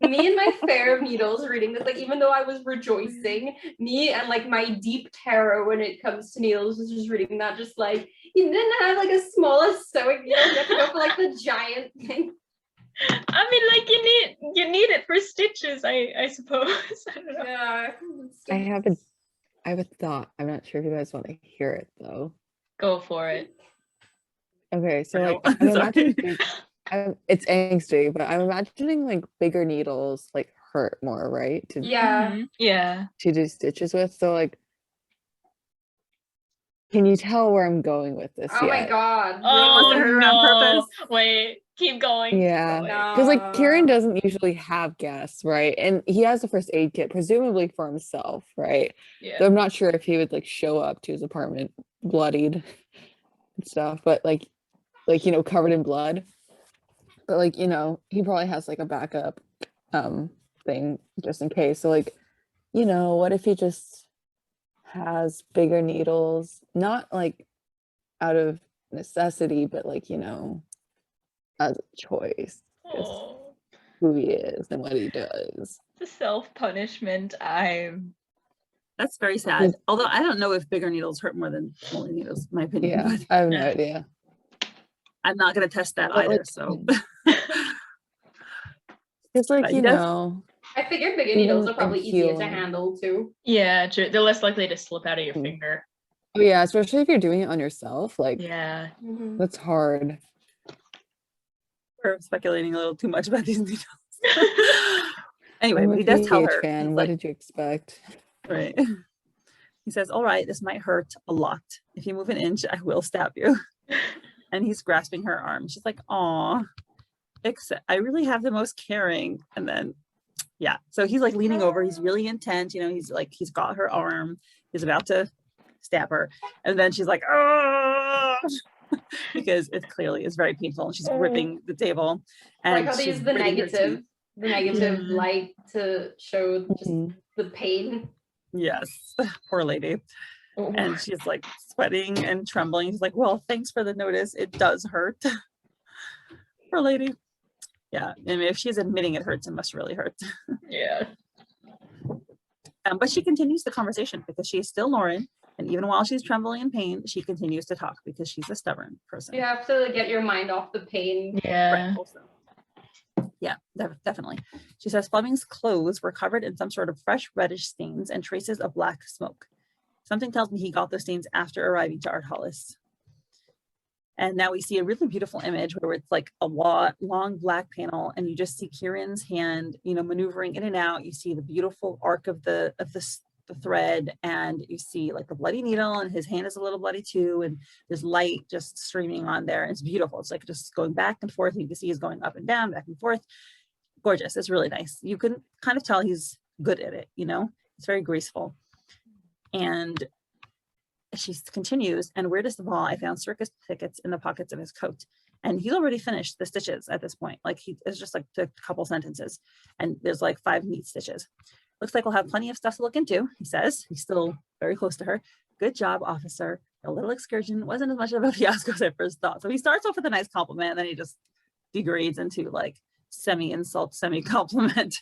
Me and my fair of needles reading this, like even though I was rejoicing, me and like my deep terror when it comes to needles was just reading that, just like you didn't have like a smallest sewing needle, you have to go for like the giant thing. I mean, like you need it for stitches, I suppose. I don't know. Yeah. I have a thought. I'm not sure if you guys want to hear it though. Go for it. Okay, so No. like I'm Sorry. imagining it's angsty, but I'm imagining like bigger needles like hurt more, right? Yeah. Yeah. To do stitches with. So like, can you tell where I'm going with this Oh my yet? god. Oh hurt her on no. purpose? Wait, keep going. Yeah. Keep going. No. Because like Kieran doesn't usually have gas, right? And he has a first aid kit, presumably for himself, right? Yeah. So I'm not sure if he would like show up to his apartment bloodied and stuff, but like covered in blood. But like, he probably has like a backup thing just in case. So like, what if he just has bigger needles, not like out of necessity, but like, you know, as a choice. Just Oh, who he is and what he does. the self-punishment. That's very sad. Although I don't know if bigger needles hurt more than smaller needles, in my opinion. Yeah, But I have no idea. I'm not gonna test that But, either. like, So it's like, But he you does- know, I figured bigger Even needles are in probably easier to healing. handle too. Yeah, true. They're less likely to slip out of your Mhm. finger. oh yeah, especially if you're doing it on yourself, like Yeah. that's hard. we're speculating a little too much about these needles. Anyway, I'm but a he does tell PH her. fan. He's What like, did you expect? right. He says, "All right, this might hurt a lot. If you move an inch, I will stab you." And he's grasping her arm. She's like, "Aw, except I really have the most caring." And then, yeah. So he's like leaning over. He's really intent. You know, he's like, he's got her arm. He's about to stab her. And then she's like, "Oh," because it clearly is very painful. And she's gripping the table. And Like how they she's use the gritting her negative, teeth. the negative Mhm. light to show just Mhm. the pain. Yes, poor lady. And she's like sweating and trembling. He's like, "Well, thanks for the notice. It does hurt." Poor lady. Yeah, and if she's admitting it hurts, it must really hurt. Yeah. But she continues the conversation because she's still Lauren. And even while she's trembling in pain, she continues to talk because she's a stubborn person. You have to get your mind off the pain. Yeah. Right, also. Yeah, definitely. She says Fleming's clothes were covered in some sort of fresh reddish stains and traces of black smoke. Something tells me he got those stains after arriving to 𝗏𝗏𝗃. And now we see a really beautiful image where it's like a long black panel, and you just see Kieran's hand, you know, maneuvering in and out. You see the beautiful arc of the thread, and you see like the bloody needle, and his hand is a little bloody too, and there's light just streaming on there. It's beautiful. It's like just going back and forth. You can see he's going up and down, back and forth. Gorgeous. It's really nice. You can kind of tell he's good at it, you know. It's very graceful. And she continues, and weirdest of all, I found circus tickets in the pockets of his coat. And he's already finished the stitches at this point. Like it's just like a couple sentences, and there's like 5 neat stitches. Looks like we'll have plenty of stuff to look into, he says. He's still very close to her. Good job, officer. Your little excursion wasn't as much of a fiasco as I first thought. So he starts off with a nice compliment, and then he just degrades into like semi-insult, semi-compliment.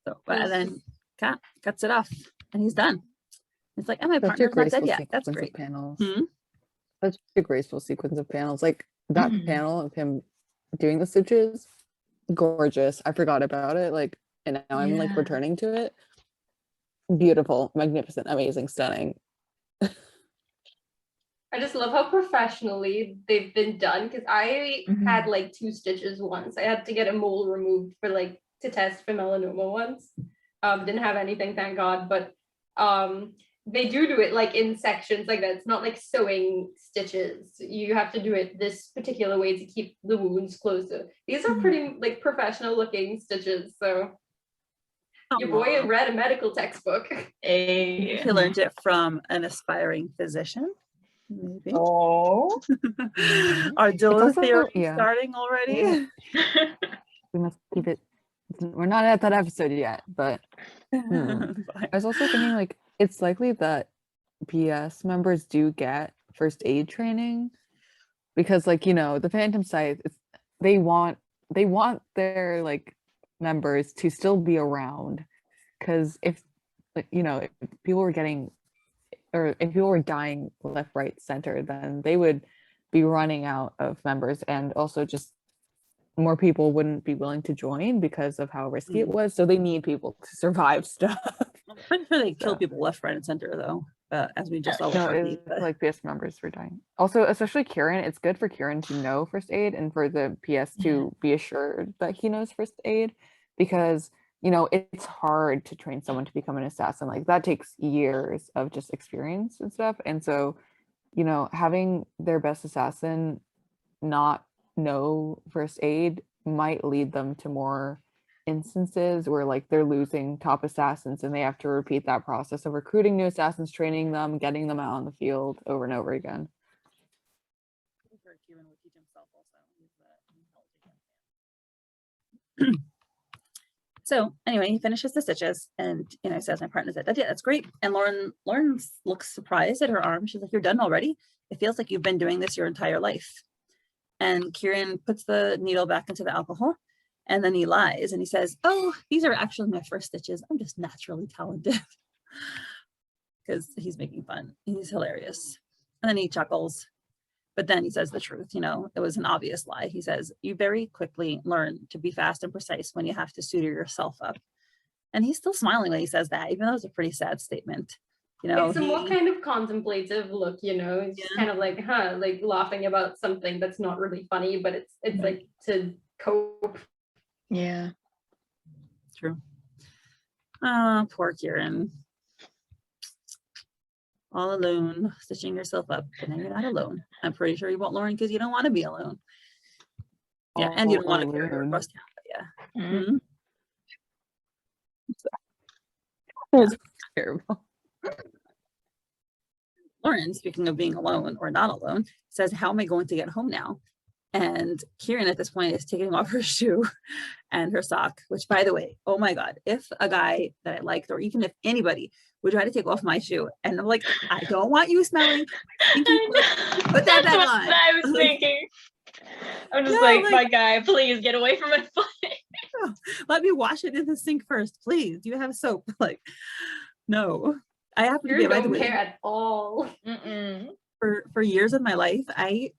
So, and then Kat cuts it off, and he's done. It's like, "Oh, my Such a partner's not dead graceful yet." That's sequence great. of panels. Hmm? Such a graceful sequence of panels. Like that Mhm. panel of him doing the stitches, gorgeous. I forgot about it. Like, and now I'm like Yeah. returning to it. Beautiful, magnificent, amazing, stunning. I just love how professionally they've been done, because I had like 2 stitches once. I had to get a mole removed for like to test for melanoma once. Didn't have anything, thank God, but they do it like in sections like that. It's not like sewing stitches. You have to do it this particular way to keep the wounds closer. These are pretty like professional looking stitches. So your boy Aw. read a medical textbook. A. He learned it from an aspiring physician, maybe. Oh. Our Dilla also- theory yeah. starting already. Yeah. We must keep it. We're not at that episode yet, but Fine. I was also thinking like it's likely that PS members do get first aid training because like, you know, the Phantom Scythe, they want their like members to still be around, because if like, you know, if people were getting or if people were dying left, right, center, then they would be running out of members, and also just more people wouldn't be willing to join because of how risky it was. So they need people to survive stuff. I'm pretty sure they kill So- people left, right, and center, though. As we just saw with No, Harvey. it's But like PS members were dying. Also, especially Kieran, it's good for Kieran to know first aid and for the PS to be assured that he knows first aid, because you know it's hard to train someone to become an assassin. Like that takes years of just experience and stuff. And so, you know, having their best assassin not know first aid might lead them to more instances where like they're losing top assassins and they have to repeat that process of recruiting new assassins, training them, getting them out on the field over and over again. Kieran would teach himself also. He's an intelligent young man. So anyway, he finishes the stitches and, says, my partner said, that's great. And Lauren looks surprised at her arm. She's like, you're done already? It feels like you've been doing this your entire life. And Kieran puts the needle back into the alcohol, and then he lies and he says, oh, these are actually my first stitches. I'm just naturally talented. Because he's making fun. He's hilarious. And then he chuckles. But then he says the truth, it was an obvious lie. He says, you very quickly learn to be fast and precise when you have to suture yourself up. And he's still smiling when he says that, even though it's a pretty sad statement. It's a more kind of contemplative look, it's just kind of like, like laughing about something that's not really funny, but it's like to cope. Yeah. True. Poor Kieran. All alone, stitching yourself up, but now you're not alone. I'm pretty sure you won't, Lauren, because you don't want to be alone. Yeah, and you don't want to carry her across town, but yeah. Mm-hmm. It was terrible. Lauren, speaking of being alone or not alone, says, how am I going to get home now? And Kieran at this point is taking off her shoe and her sock, which, by the way, oh my God, if a guy that I liked, or even if anybody would try to take off my shoe, and I'm like, I don't want you smelling. Put that back on. I was thinking. I'm just like, my guy, please get away from my foot. Let me wash it in the sink first, please. Do you have soap? Like, no. I happen to be, by the way, care at all. For years of my life, I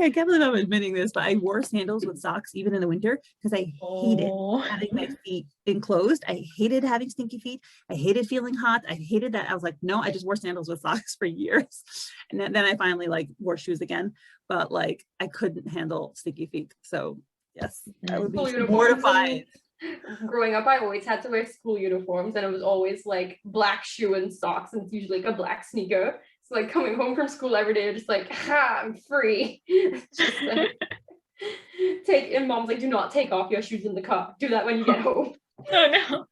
can't believe I'm admitting this, but I wore sandals with socks even in the winter because I hated having my feet enclosed. I hated having stinky feet. I hated feeling hot. I hated that. I was like, no, I just wore sandals with socks for years. And then I finally wore shoes again, but I couldn't handle stinky feet. So yes, I would be mortified. Growing up, I always had to wear school uniforms, and it was always black shoe and socks, and it's usually a black sneaker. So coming home from school every day, just I'm free. Just and mom's do not take off your shoes in the car. Do that when you get home. Oh no.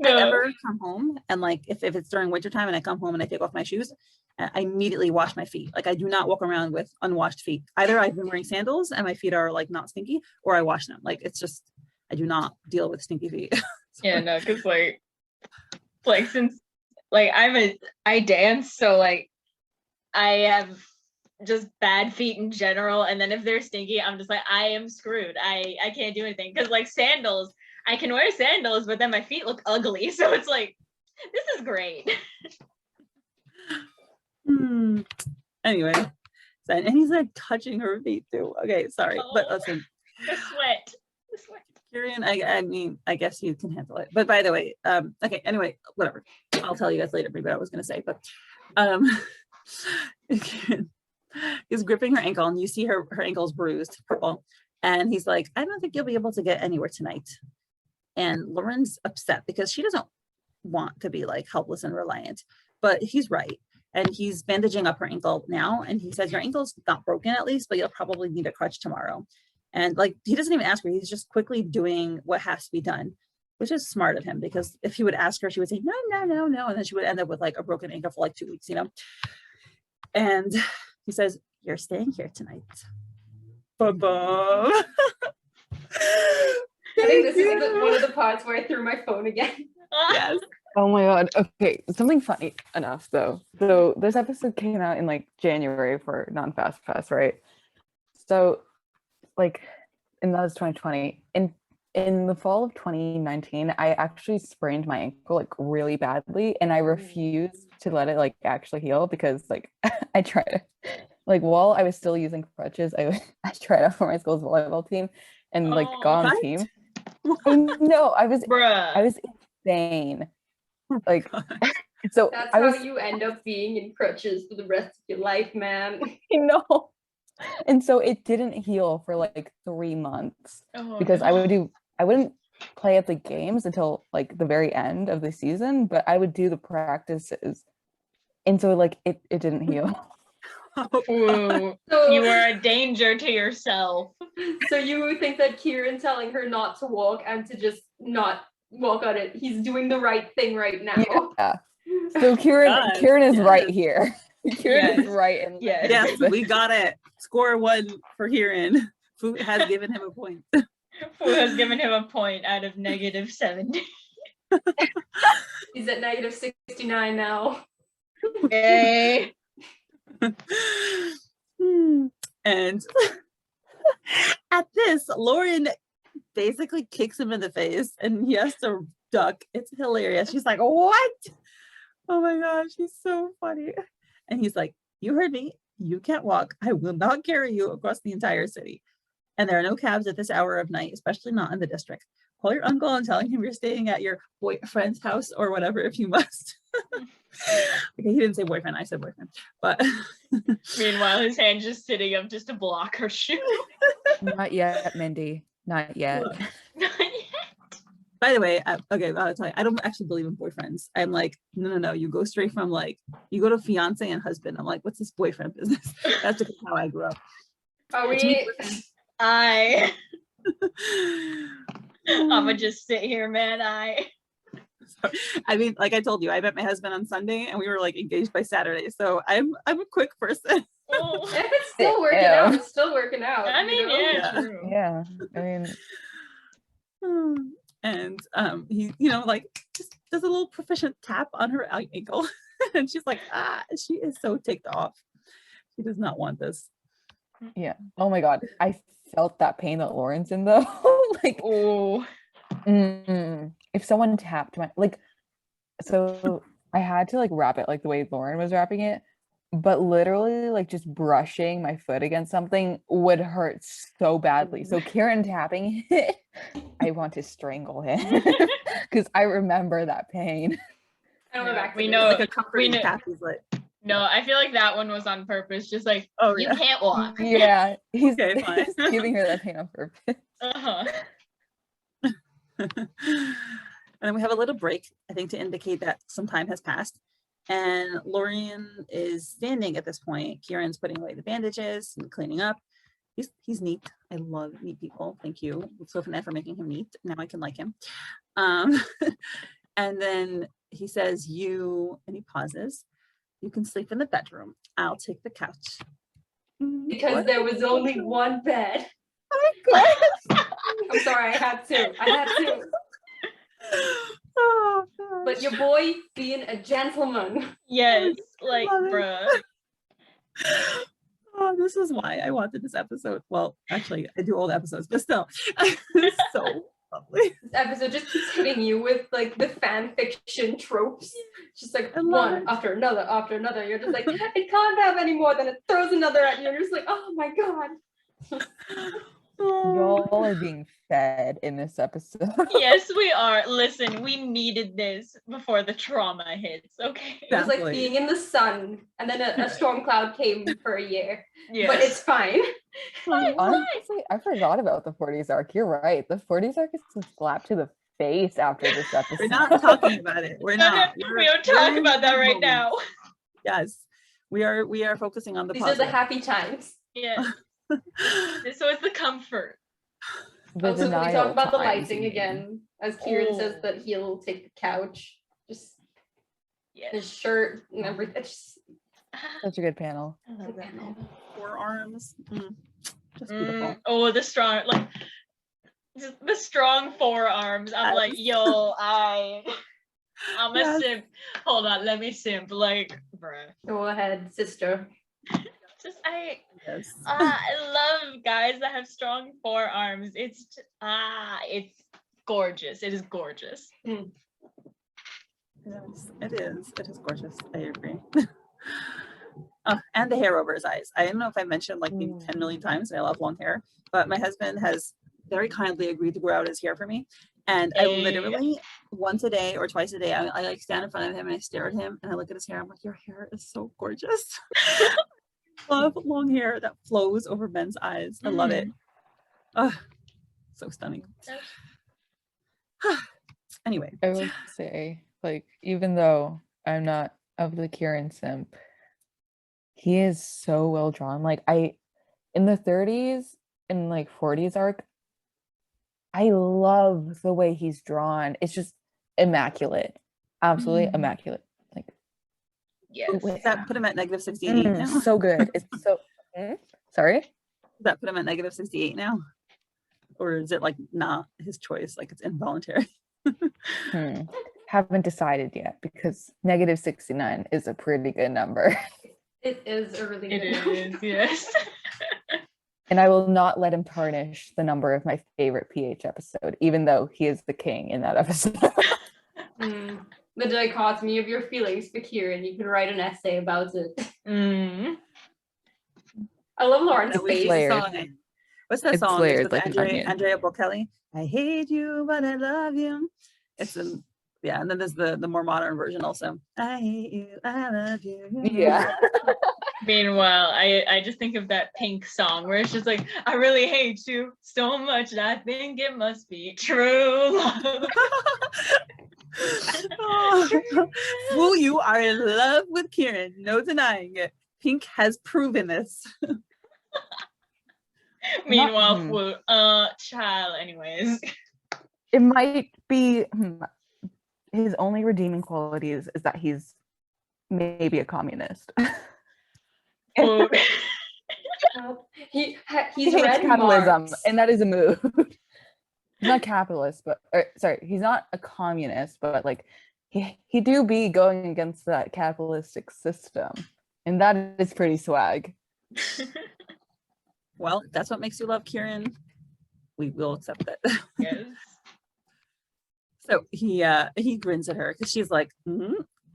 I ever come home and if it's during winter time and I come home and I take off my shoes, I immediately wash my feet. I do not walk around with unwashed feet. Either I've been wearing sandals and my feet are not stinky, or I wash them. It's just, I do not deal with stinky feet. Yeah, no, because since I dance, so I have just bad feet in general, and then if they're stinky, I'm just I am screwed. I can't do anything, because sandals, I can wear sandals, but then my feet look ugly, so it's this is great. Anyway, and he's touching her feet too. Okay, sorry, but listen, the sweat. Kieran, I mean, I guess you can handle it. But by the way, okay, anyway, whatever. I'll tell you guys later maybe what I was gonna say, but he's gripping her ankle, and you see her ankle's bruised, purple, and he's like, I don't think you'll be able to get anywhere tonight. And Lauren's upset because she doesn't want to be helpless and reliant, but he's right. And he's bandaging up her ankle now, and he says, your ankle's not broken at least, but you'll probably need a crutch tomorrow. And he doesn't even ask her, he's just quickly doing what has to be done, which is smart of him, because if he would ask her, she would say, no, and then she would end up with a broken ankle for 2 weeks, And he says, you're staying here tonight. Bum-bum. I think this is one of the parts where I threw my phone again. Yes. Oh my God. Okay, something funny enough though. So this episode came out in January for non-Fast Pass, right? So and that was 2020. In the fall of 2019, I actually sprained my ankle really badly, and I refused to let it actually heal, because I tried to while I was still using crutches, I tried out for my school's volleyball team and got on the team. No, I was insane. So that's how you end up being in crutches for the rest of your life, man. I know. And so it didn't heal for 3 months, because I wouldn't play at the games until the very end of the season, but I would do the practices, and so it didn't heal. Ooh, so you were a danger to yourself. So you think that Kieran telling her not to walk and to just not walk on it, he's doing the right thing right now? Yeah. So Kieran is right here. Kieran is right. And yes, we got it. Score 1 for Kieran. Fwoot has given him a point. Fwoot has given him a point out of -70. He's at -69 now. Yay. And at this, Lauren basically kicks him in the face and he has to duck. It's hilarious. She's like, what? Oh my gosh, he's so funny. And he's like, you heard me. You can't walk. I will not carry you across the entire city. And there are no cabs at this hour of night, especially not in the district. Call your uncle and telling him you're staying at your boyfriend's house or whatever if you must. Okay, he didn't say boyfriend, I said boyfriend. But Meanwhile, his hand's just sitting up just to block her shoe. Not yet, Mindy. Not yet. by the way, okay, I'll tell you, I don't actually believe in boyfriends. I'm like, no. You go straight from like, you go to fiance and husband. I'm like, what's this boyfriend business? That's just how I grew up. Are we? I'ma just sit here, man. I mean, like I told you, I met my husband on Sunday and we were like engaged by Saturday. So I'm a quick person. Oh. If it's still working out, it's still working out. I mean, you know? yeah, true. Yeah. I mean, and he, like just does a little proficient tap on her ankle. And she's like, she is so ticked off. She does not want this. yeah. Oh my God. I felt that pain that Lauren's in though. Like, Oh. If someone tapped my, like, so I had to like wrap it like the way Lauren was wrapping it, but literally like just brushing my foot against something would hurt so badly. So Kieran tapping it, I want to strangle him because I remember that pain. And we're back. We to know- this. Like a comforting know- tap. He's like, No, I feel like that one was on purpose. Just like, oh you yeah. can't walk. Yeah, he's Okay, fine. giving her that pain on purpose. Uh-huh. And then we have a little break, I think, to indicate that some time has passed. And Lorian is standing at this point. Kieran's putting away the bandages and cleaning up. He's neat. I love neat people. Thank you, Sophinet, for making him neat. Now I can like him. And then he says, and he pauses. You can sleep in the bedroom. I'll take the couch. Because What? there was only one bed. Oh I'm sorry, I had to. Oh, gosh. But your boy being a gentleman. Yes, like, love it. bruh. Oh, this is why I wanted this episode. Well, actually, I do all the episodes, but still, it's so lovely. This episode just keeps hitting you with like the fan fiction tropes. Just like I love one it. after another after another. You're just like, it can't have any more. Then it throws another at you. And you're just like, oh my God. Oh. Y'all are being fed in this episode. Yes, we are. Listen, we needed this before the trauma hits, okay? It was like Exactly. being in the sun and then a storm cloud came for a year. Yes. But it's fine. Honestly, I forgot about the 40s arc. You're right. The 40s arc is slapped to the face after this episode. We're not talking about it. We're No, not. we don't talk We're in about that the right moment. now. Yes, we are focusing on the These are the positive. happy times. Yeah. So it's the comfort. The Also, can we denial talk about the times, lighting you mean. again? As Kieran Oh. says that he'll take the couch. Just Yes. his shirt and everything. It's just Such a good panel. I love that. Forearms. Just beautiful. Oh, the strong, like, just the strong forearms. I'm like, yo, I'm a Yes. simp. Hold on, let me simp. Like, bruh. go ahead, sister. Just Yes. I love guys that have strong forearms. It's it's gorgeous. It is gorgeous. Yes, it is. It is gorgeous. I agree. And the hair over his eyes. I don't know if I mentioned like maybe 10 million times that I love long hair, but my husband has very kindly agreed to grow out his hair for me. And I Hey. literally once a day or twice a day, I like stand in front of him and I stare at him and I look at his hair. I'm like, your hair is so gorgeous. Love long hair that flows over men's eyes. I love it. So stunning. Anyway, I will say, like, even though I'm not of the Kieran simp, he is so well drawn. Like, in the 30s and like 40s arc, I love the way he's drawn. It's just immaculate. Absolutely immaculate. Like, Yes. wait, does that put him at -68 now? so good. It's so sorry. Does that put him at -68 now? or is it like not his choice, like it's involuntary? Haven't decided yet because -69 is a pretty good number. It is a really good It one. is, yes. And I will not let him tarnish the number of my favorite PH episode, even though he is the king in that episode. The dichotomy of your feelings for Kieran. You can write an essay about it. I love Lauren's That was face. the layered. song. What's that It's song? layered It's with like an onion. Andrea Bocelli. I hate you, but I love you. It's yeah, and then there's the more modern version also. I hate you, I love you. Yeah. Meanwhile, I just think of that Pink song where it's just like, I really hate you so much that I think it must be true love. Fool, you are in love with Kieran. No denying it. Pink has proven this. Meanwhile, Fwoot, child, anyways. It might be his only redeeming qualities is that he's maybe a communist. Fwoot. He's He hates read capitalism, Marx. and that is a move. He's not capitalist, but sorry, he's not a communist, but like he do be going against that capitalistic system, and that is pretty swag. Well, if that's what makes you love Kieran, we will accept it. Yes. So he grins at her because she's like,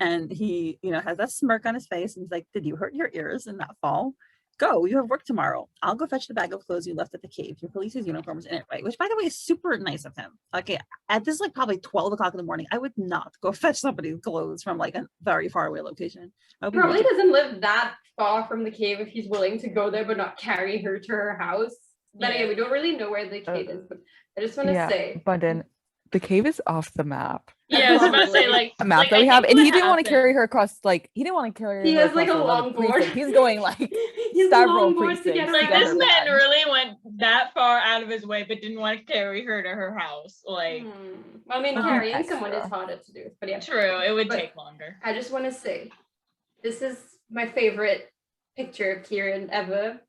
and he, has that smirk on his face, and he's like, did you hurt your ears in that fall? Go, you have work tomorrow. I'll go fetch the bag of clothes you left at the cave. Your police's uniform is in it, right? Which, by the way, is super nice of him. Okay, at this like probably 12 o'clock in the morning, I would not go fetch somebody's clothes from like a very far away location. He probably doesn't live that far from the cave if he's willing to go there but not carry her to her house. Then again, we don't really know where the cave is, but I just want to say, Bundin, the cave is off the map. Yeah, I was about to say, like, A map that we have, and he didn't want to carry her across. Like, he didn't want to carry her. He has like a across long board. precinct. He's going like He's several longboard to get precincts. her like out. this her man bag. really went that far out of his way, but didn't want to carry her to her house. Like, Well, I mean, carrying someone is harder to do, but yeah. true, it would But take longer. I just want to say, this is my favorite picture of Kieran ever.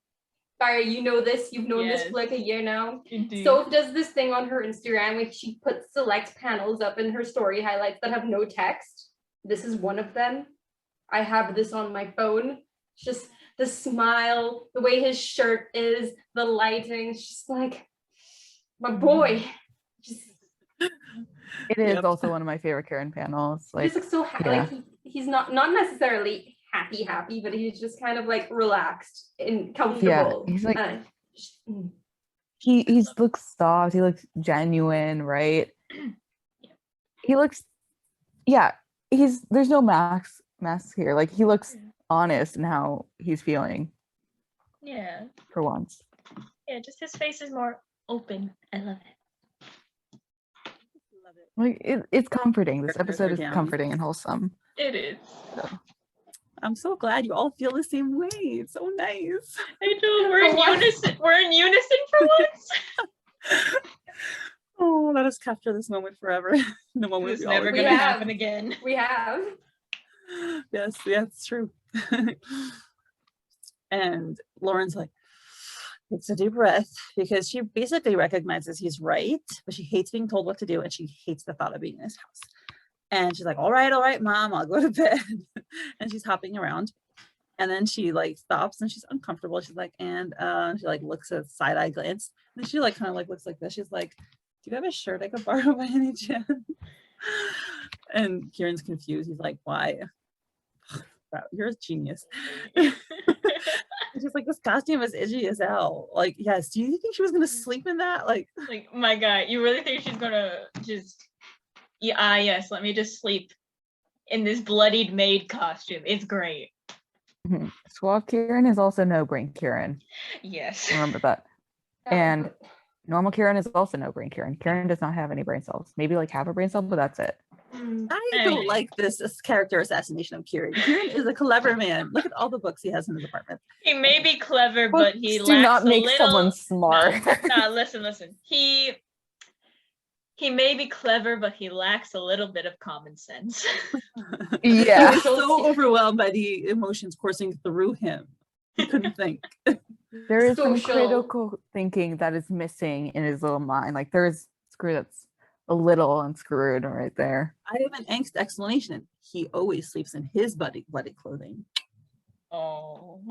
Fire, you know this. You've known this Yes. for like a year now. Indeed. Soph does this thing on her Instagram where she puts select panels up in her story highlights that have no text. This is one of them. I have this on my phone. It's just the smile, the way his shirt is, the lighting. It's just like, my boy. Just, It is also one of my favorite Kieran panels. he Like, just looks so happy. yeah. Like he's not necessarily happy, but he's just kind of like relaxed and comfortable. he's like- just, he looks soft. He looks genuine, right? He looks, there's no mask here. Like, he looks honest in how he's feeling Yeah. for once. Yeah, just his face is more open. I love it. Like, it's comforting. This Characters episode are is down. comforting and wholesome. It is. I'm so glad you all feel the same way. It's so nice. I know, we're in unison. We're in unison for once. Oh, let us capture this moment forever. The moment It's we never always gonna We have. happen again. we have. Yes, it's true. And Lauren's like, takes a deep breath because she basically recognizes he's right, but she hates being told what to do and she hates the thought of being in his house. And she's like, all right, mom, I'll go to bed. And she's hopping around. And then she like stops and she's uncomfortable. She's like, and she like looks at side-eye glance. And she like kind of like looks like this. She's like, do you have a shirt I could borrow by any chance? And Kieran's confused. He's like, why? Wow, you're a genius. She's like, this costume is itchy as hell. Like, yes, do you think she was gonna sleep in that? Like, My God, you really think she's gonna just yes, let me just sleep in this bloodied maid costume. It's great. Suave Kieran is also no brain Kieran. Yes. Remember that. And normal Kieran is also no brain Kieran. Kieran does not have any brain cells. Maybe like half a brain cell, but that's it. I I don't mean- like this character assassination of Kieran. Kieran is a clever man. Look at all the books he has in his apartment. He may be clever, but he Books do lacks not make a little. someone smart. Nah, listen. He may be clever, but he lacks a little bit of common sense. He Yeah. was so overwhelmed by the emotions coursing through him. He couldn't think. There is some social. critical thinking that is missing in his little mind. Like there's screw that's a little unscrewed right there. I have an angst explanation. He always sleeps in his bloody clothing. Oh.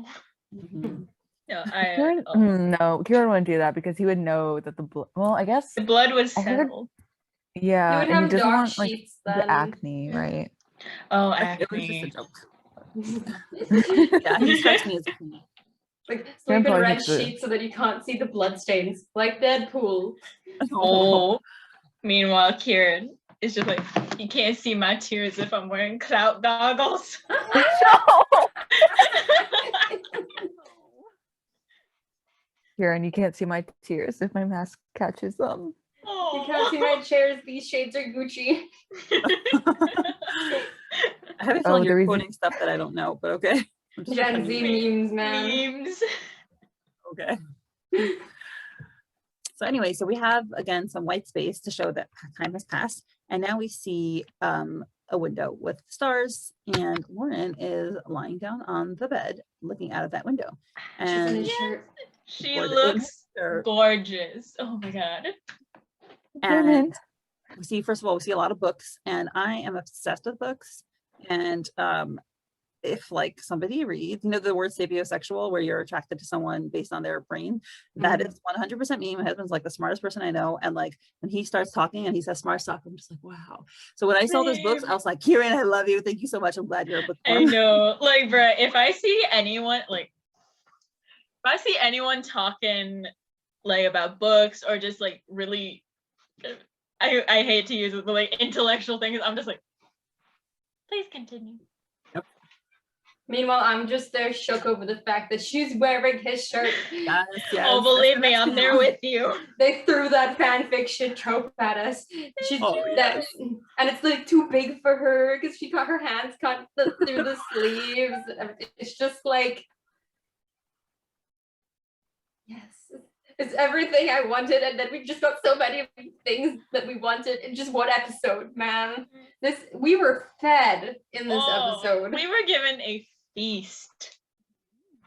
Mhm. No, Kieran, no, Kieran wouldn't do that because he would know that the blood. Well, I guess the blood was I heard- settled. yeah, You would and he have doesn't dark want like sheets the then. acne, right? Oh, It was just a acne. joke. Yeah, he strikes me as a clean. Like sleep Kieran in probably red needs to- sheets so that you can't see the bloodstains, like Deadpool. Oh. Meanwhile, Kieran is just like, you can't see my tears if I'm wearing clout goggles. Kieran, you can't see my tears if my mask catches them. You can't see my chairs. These shades are Gucci. I have a Oh, feeling the you're reason- quoting stuff that I don't know, but okay. I'm just Gen pretending Z you memes, man. Memes. Okay. So anyway, so we have again some white space to show that time has passed, and now we see a window with stars, and Lauren is lying down on the bed looking out of that window. She's in And a shirt. She Or the looks or- gorgeous. Oh my god. and we see, first of all, we see a lot of books, and I am obsessed with books. And if like somebody reads, you know, the word sapiosexual, where you're attracted to someone based on their brain, that is 100% me. My husband's like the smartest person I know, and like when he starts talking and he says smart stuff, I'm just like, wow. So when I saw those books, I was like, Kieran, I love you, thank you so much, I'm glad you're a I bookworm. know. Like, bruh, if I see anyone talking like about books or just like really, I hate to use it, but like intellectual things, I'm just like, please continue. Meanwhile, I'm just there shook over the fact that she's wearing his shirt. Yes, yes, Oh, that's believe the me, next I'm thing there now. with you. They threw that fan fiction trope at us. She's Oh, that, and it's like too big for her because she got her hands cut through the sleeves. It's just like, yes, it's everything I wanted, and then we just got so many things that we wanted in just one episode. Man, we were fed in this episode. We were given a feast.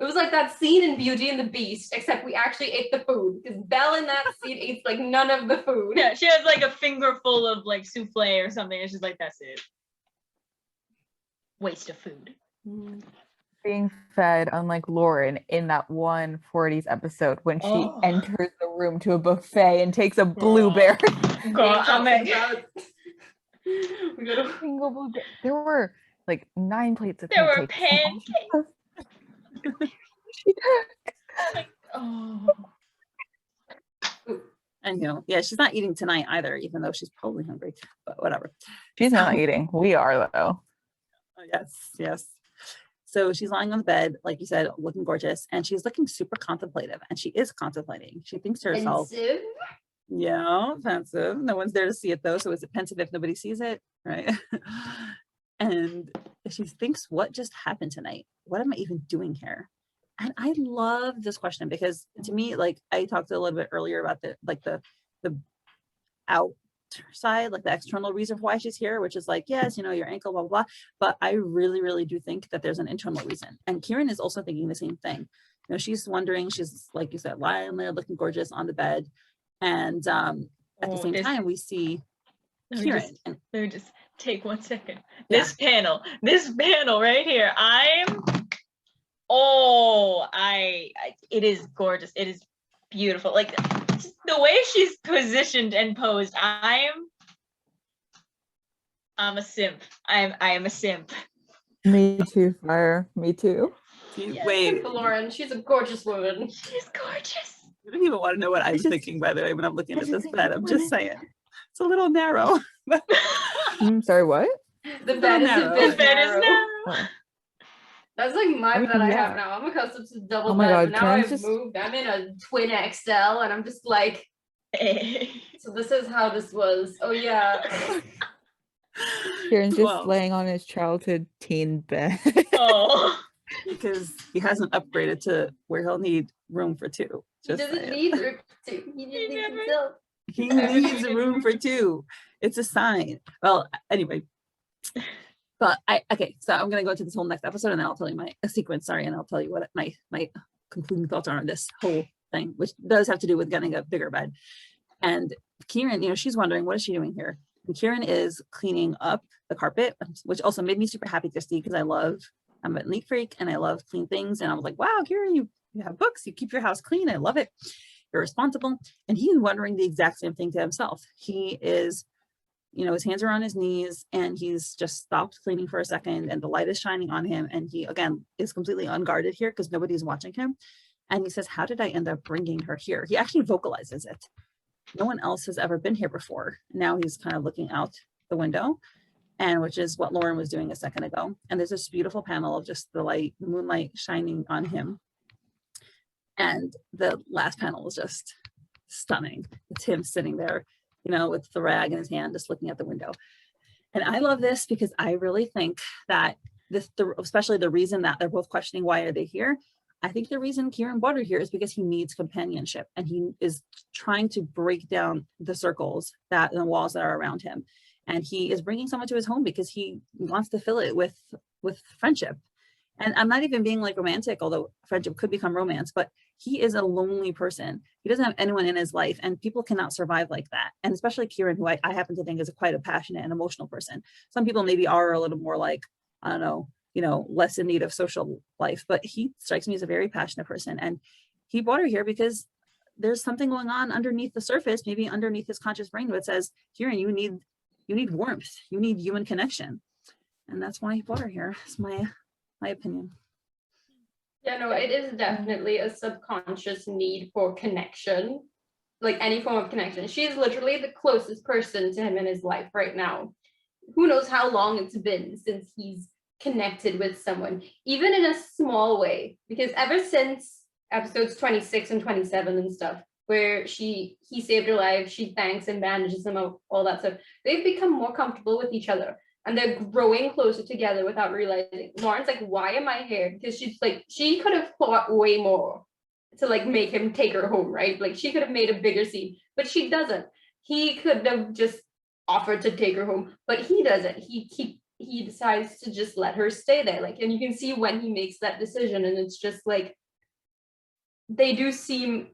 It was like that scene in Beauty and the Beast, except we actually ate the food because Belle in that scene eats like none of the food. Yeah, she has like a finger full of like souffle or something, and she's like, that's it. Waste of food. Being fed, unlike Lauren in that one 40s episode when she enters the room to a buffet and takes a blueberry. Girl, I'm talking a, about. We gotta. Single blueberry. There were like 9 plates of there were pancakes. pancakes. She took. Oh. And you know, yeah, she's not eating tonight either, even though she's probably hungry, but whatever. She's not eating. We are though. Yes. So she's lying on the bed, like you said, looking gorgeous, and she's looking super contemplative, and she is contemplating. She thinks to herself, Pensive. yeah, pensive. No one's there to see it though, so is it pensive if nobody sees it, right? And she thinks, what just happened tonight? What am I even doing here? And I love this question because to me, like I talked a little bit earlier about the outside, like the external reason for why she's here, which is like, yes, you know, your ankle, blah, blah, blah. But I really, really do think that there's an internal reason. And Kieran is also thinking the same thing. You know, she's wondering, she's like you said, lying there looking gorgeous on the bed. And at the same time, we see Kieran. Let me just take 1 second. This panel right here. It is gorgeous. It is beautiful. Like just the way she's positioned and posed. I'm a simp. I am a simp. Me too, Fire. Me too. Wait, Lauren, she's a gorgeous woman. She's gorgeous. you don't even want to know what I'm thinking, by the way, when I'm looking at this bed. I'm just saying, it's a little narrow. Sorry, what? The bed is a narrow. bit The bed is narrow. narrow. That's like my I mean, bed I yeah. have now. I'm accustomed to double Oh my bed, God, but now Karen's I've just- moved. I'm in a twin XL, and I'm just like, so this is how this was. Oh yeah. Kieran's just Well, laying on his childhood teen bed. Oh. because he hasn't upgraded to where he'll need room for two. He Just doesn't saying. need room to. He just needs never- himself. He needs room for two. It's a sign. Well, anyway. But okay, so I'm gonna go to this whole next episode and then I'll tell you my sequence, sorry, and I'll tell you what my concluding thoughts are on this whole thing, which does have to do with getting a bigger bed. And Kieran, you know, she's wondering, what is she doing here? And Kieran is cleaning up the carpet, which also made me super happy to see, because I'm a neat freak and I love clean things. And I was like, wow, Kieran, you have books, you keep your house clean. I love it. You're responsible. And he's wondering the exact same thing to himself. He is, you know, his hands are on his knees and he's just stopped cleaning for a second and the light is shining on him. And he, again, is completely unguarded here because nobody's watching him. And he says, how did I end up bringing her here? He actually vocalizes it. No one else has ever been here before. Now he's kind of looking out the window, and which is what Lauren was doing a second ago. And there's this beautiful panel of just the light, moonlight shining on him. And the last panel was just stunning. It's him sitting there, you know, with the rag in his hand, just looking at the window. And I love this because I really think that especially the reason that they're both questioning why are they here, I think the reason Kieran brought her here is because he needs companionship, and he is trying to break down the circles and the walls that are around him. And he is bringing someone to his home because he wants to fill it with friendship. And I'm not even being like romantic, although friendship could become romance, but he is a lonely person. He doesn't have anyone in his life, and people cannot survive like that. And especially Kieran, who I happen to think is quite a passionate and emotional person. Some people maybe are a little more like, I don't know, you know, less in need of social life, but he strikes me as a very passionate person. And he brought her here because there's something going on underneath the surface, maybe underneath his conscious brain, that says, Kieran, you need warmth, you need human connection. And that's why he brought her here. It's my opinion. Yeah, no, it is definitely a subconscious need for connection, like any form of connection. She's literally the closest person to him in his life right now. Who knows how long it's been since he's connected with someone, even in a small way, because ever since episodes 26 and 27 and stuff, where he saved her life, she thanks and bandages him up, all that stuff, they've become more comfortable with each other and they're growing closer together without realizing. Lauren's like, why am I here? Because she's like, she could have thought way more to like make him take her home, right? Like she could have made a bigger scene, but she doesn't. He could have just offered to take her home, but he doesn't. He decides to just let her stay there. Like, and you can see when he makes that decision, and it's just like, they do seem,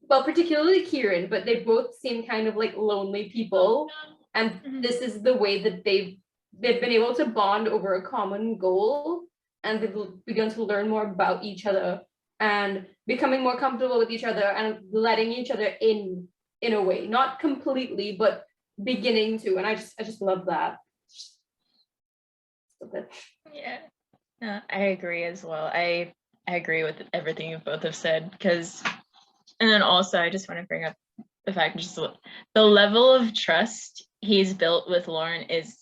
well, particularly Kieran, but they both seem kind of like lonely people. And this is the way that they've been able to bond over a common goal, and they've begun to learn more about each other and becoming more comfortable with each other and letting each other in a way, not completely, but beginning to. And I just love that. Yeah, no, I agree as well. I agree with everything you both have said, because, and then also I just want to bring up the fact just the level of trust he's built with Lauren is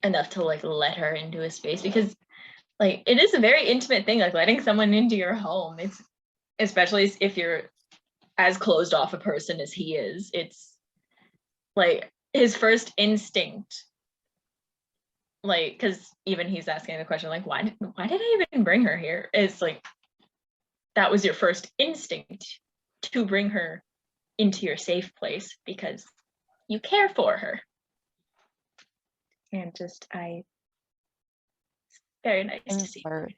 enough to like let her into his space, because like it is a very intimate thing, like letting someone into your home. It's, especially if you're as closed off a person as he is, it's like his first instinct, like, because even he's asking the question like, why did I even bring her here? It's like, that was your first instinct, to bring her into your safe place because you care for her. And just it's very nice to see. Or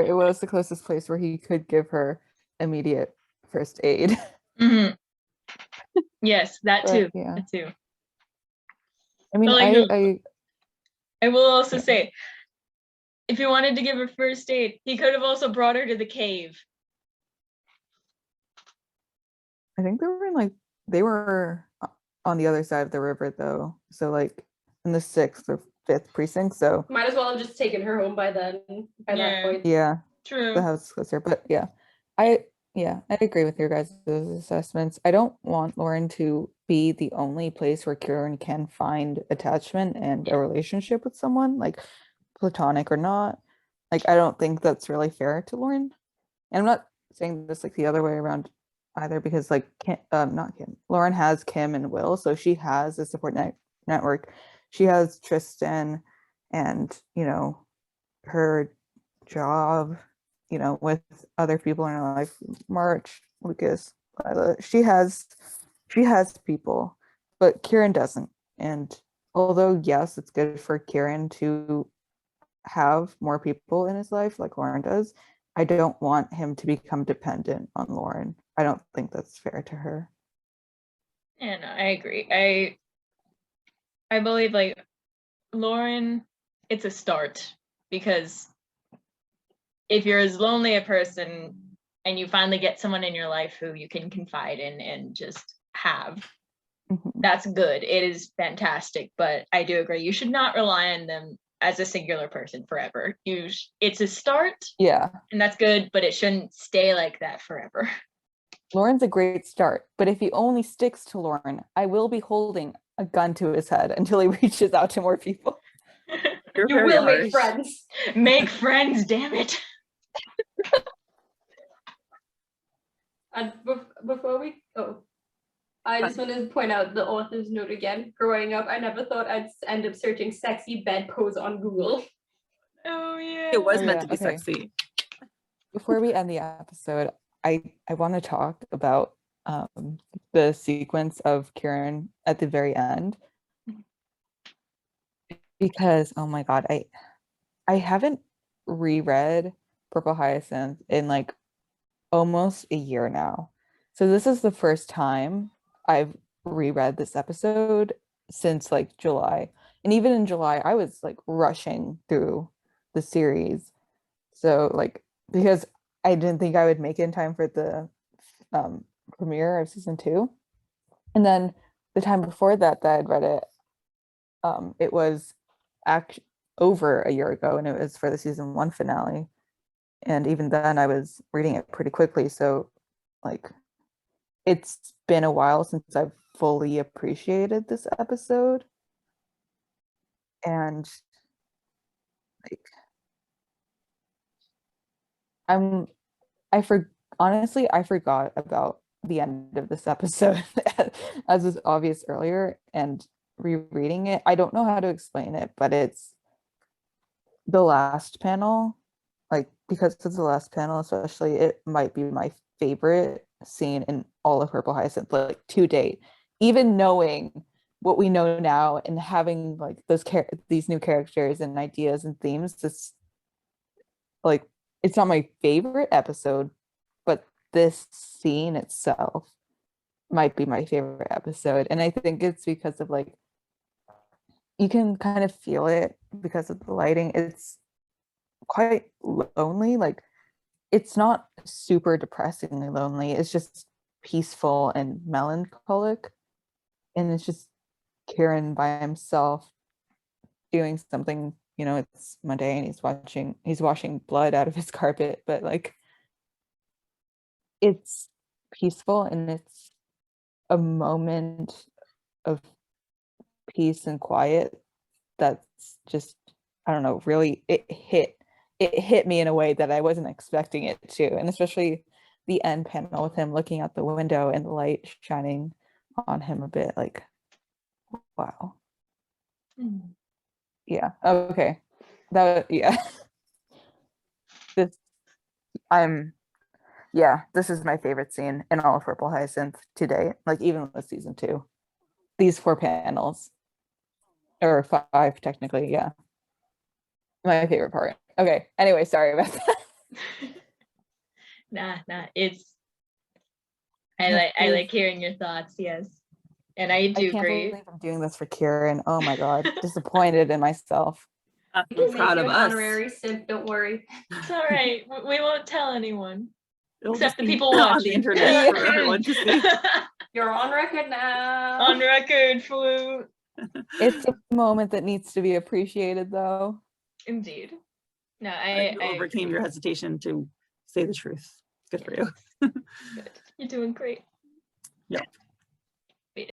it was the closest place where he could give her immediate first aid. Mm-hmm. Yes, that too. Yeah. That too. I mean, like, I will also say, if he wanted to give her first aid, he could have also brought her to the cave. I think they were on the other side of the river though. So like in the 6th or 5th precinct. So might as well have just taken her home by that point. Yeah. True. The house is closer. But I agree with your guys' assessments. I don't want Lauren to be the only place where Kieran can find attachment and a relationship with someone, like platonic or not. Like, I don't think that's really fair to Lauren. And I'm not saying this like the other way around either, because like Lauren has Kim and Will, so she has a support network. She has Tristan and, you know, her job, you know, with other people in her life, March, Lucas, Lila. She has people, but Kieran doesn't. And although yes, it's good for Kieran to have more people in his life like Lauren does, I don't want him to become dependent on Lauren. I don't think that's fair to her. And I agree. I believe like Lauren, it's a start, because if you're as lonely a person and you finally get someone in your life who you can confide in and just have, that's good. It is fantastic. But I do agree, you should not rely on them as a singular person forever. It's a start. Yeah. And that's good, but it shouldn't stay like that forever. Lauren's a great start, but if he only sticks to Lauren, I will be holding a gun to his head until he reaches out to more people. You're You very will make harsh. friends. Make friends, damn it. And before we go, I just want to point out the author's note again. Growing up, I never thought I'd end up searching sexy bed pose on Google. Oh yeah. It was Oh, meant yeah, to be okay. sexy. Before we end the episode, I want to talk about the sequence of Kieran at the very end, because oh my god, I haven't reread Purple Hyacinth in like almost a year now. So this is the first time I've reread this episode since like July. And even in July, I was like rushing through the series. So like, because I didn't think I would make it in time for the premiere of season 2. And then the time before that I'd read it, it was over a year ago, and it was for the season 1 finale. And even then I was reading it pretty quickly. So like, it's been a while since I've fully appreciated this episode. And like, honestly, I forgot about the end of this episode as was obvious earlier, and rereading it, I don't know how to explain it, but it's the last panel, like, because it's the last panel especially, it might be my favorite scene in all of Purple Hyacinth, like to date, even knowing what we know now and having like these new characters and ideas and themes. This, like, it's not my favorite episode, but this scene itself might be my favorite episode. And I think it's because of like, you can kind of feel it because of the lighting. It's quite lonely. Like, it's not super depressingly lonely. It's just peaceful and melancholic. And it's just Kieran by himself doing something, it's mundane. He's washing blood out of his carpet, but like, it's peaceful, and it's a moment of peace and quiet that's just, I don't know, really, it hit me in a way that I wasn't expecting it to. And especially the end panel with him looking out the window and the light shining on him a bit, like, wow. Yeah. Okay. Yeah. This is my favorite scene in all of Purple Hyacinth today, like even with season 2. These 4 panels, or 5 technically, yeah. My favorite part. Okay, anyway, sorry about that. Nah, I like hearing your thoughts, yes. And I do can't agree. believe I'm doing this for Kieran. Oh my god, disappointed in myself. I'm We'll proud make of you an us. honorary simp, don't worry. It's all right. We won't tell anyone. It'll Except just the be people on watching. the internet for everyone to see. You're on record now. On record, Fwoot. It's a moment that needs to be appreciated, though. Indeed. No, You overcame your hesitation to say the truth. Good for you. Good. You're doing great. Yep.